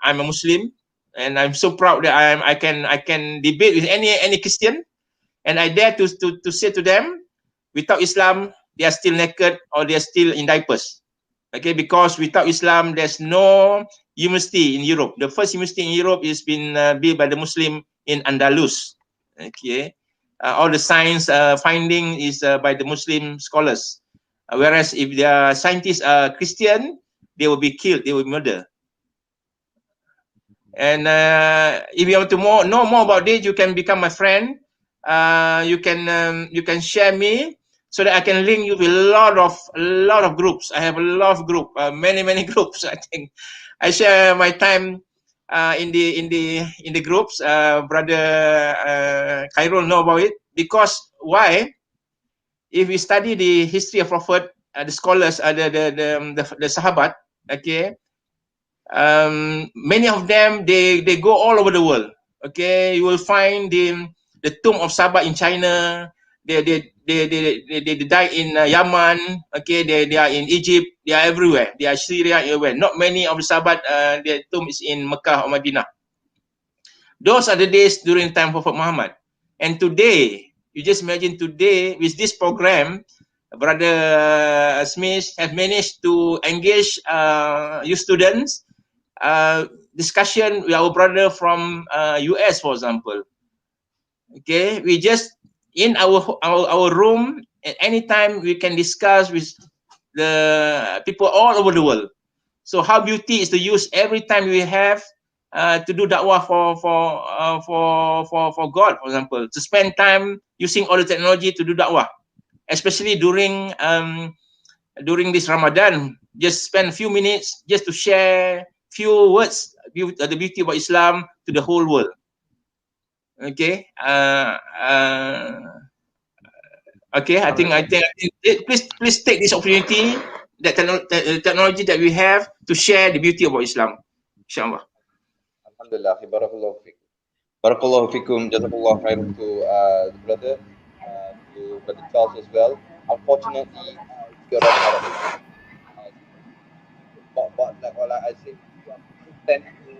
I'm a Muslim, and I'm so proud that I can debate with any Christian, and I dare to say to them, without Islam they are still naked or they are still in diapers. Okay, because without Islam there's no university in Europe. The first university in Europe is been built by the Muslim in Andalus. Okay, all the science finding is by the Muslim scholars. Whereas if the scientists are Christian, they will be killed, they will be murdered. And if you want to know more about this, you can become my friend. You can share me so that I can link you with a lot of groups. I have a lot of group, many groups. I think I share my time in the groups. Brother Khairul know about it, because why? If we study the history of Prophet, the scholars, the Sahabat, okay, many of them they go all over the world. Okay, you will find the tomb of Sahabat in China. They die in Yemen. Okay, they are in Egypt. They are everywhere. They are Syria everywhere. Not many of the Sahabat their tomb is in Mecca or Medina. Those are the days during the time of Prophet Muhammad. And today, you just imagine today with this program, Brother Smith have managed to engage you students discussion with our brother from US, for example. Okay, we just in our room at any time we can discuss with the people all over the world. So how beauty is to use every time we have to do dakwah for God, for example, to spend time using all the technology to do dakwah, especially during this Ramadan. Just spend a few minutes just to share few words, the beauty about Islam to the whole world. Okay. Okay. I think please take this opportunity, that technology that we have, to share the beauty about Islam. Inshallah. Alhamdulillah. Barakallahu fikum. Barakallahu fikum. Jazakallah khair to the brother, to Brother Charles as well. Unfortunately, you're running out of time. But like what I said, we are tend to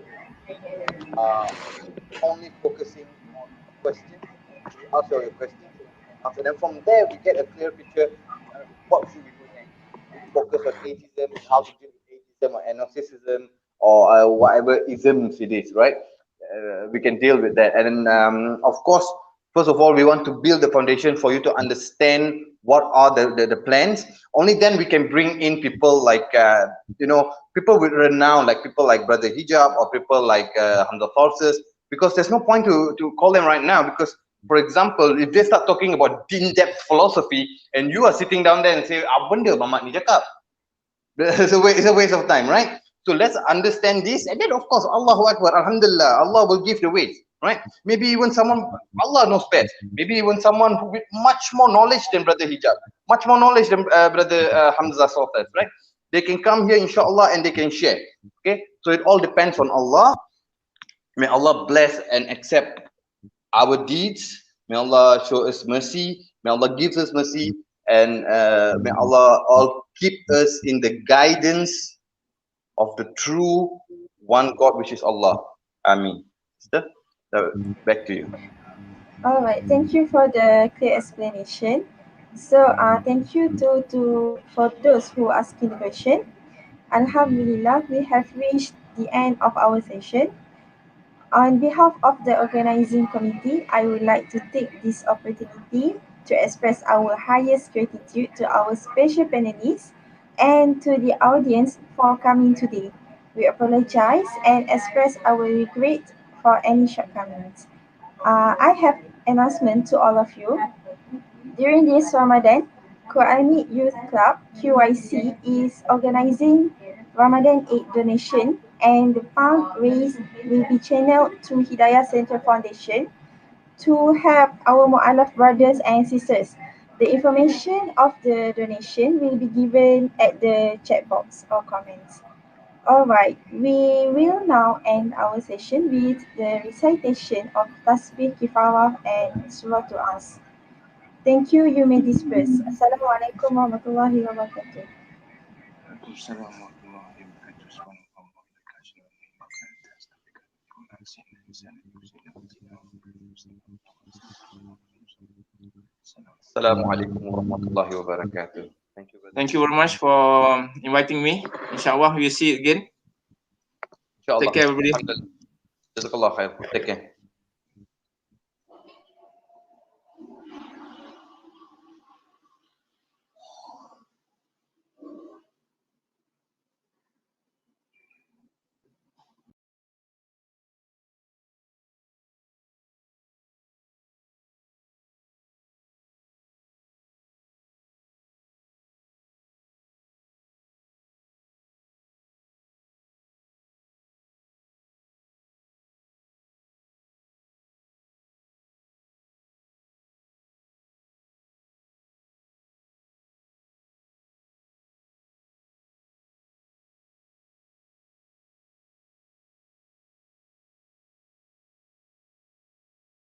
only focusing on questions. We ask all your questions. After then, from there, we get a clear picture. What should we do next? We focus on atheism, how to deal with atheism or agnosticism or whatever isms it is, right? We can deal with that. And then, of course, first of all, we want to build the foundation for you to understand what are the plans. Only then we can bring in people like, people with renown, like people like Brother Hijab or people like Hamza Forces, because there's no point to call them right now, because, for example, if they start talking about in-depth philosophy and you are sitting down there and say, "Apa benda Mamat ni cakap?" It's a waste of time, right? So let's understand this, and then of course, Allahu Akbar, Alhamdulillah, Allah will give the ways, right? Maybe even someone, Allah knows best. Maybe even someone who with much more knowledge than Brother Hijab, much more knowledge than Brother Hamza Sultan, right? They can come here, inshallah, and they can share. Okay, so it all depends on Allah. May Allah bless and accept our deeds. May Allah show us mercy. May Allah give us mercy, and may Allah all keep us in the guidance of the true one God, which is Allah. Ameen. Sister, back to you. All right, thank you for the clear explanation. So, thank you for those who are asking the question. Alhamdulillah, we have reached the end of our session. On behalf of the organizing committee, I would like to take this opportunity to express our highest gratitude to our special panelists and to the audience for coming today. We apologize and express our regret for any shortcomings. I have announcement to all of you. During this Ramadan, Quranic Youth Club (QYC) is organizing Ramadan Aid donation, and the fund raised will be channeled to Hidayah Center Foundation to help our Mu'alaf brothers and sisters. The information of the donation will be given at the chat box or comments. Alright, we will now end our session with the recitation of Tasbih Kifawah and Surah to Us. Thank you, you may disperse. Assalamualaikum warahmatullahi wabarakatuh. Assalamualaikum warahmatullahi wabarakatuh. Thank you very much for inviting me. Inshallah, we'll see you again. Inshallah. Take care, everybody. Jazakallah khair. Take care.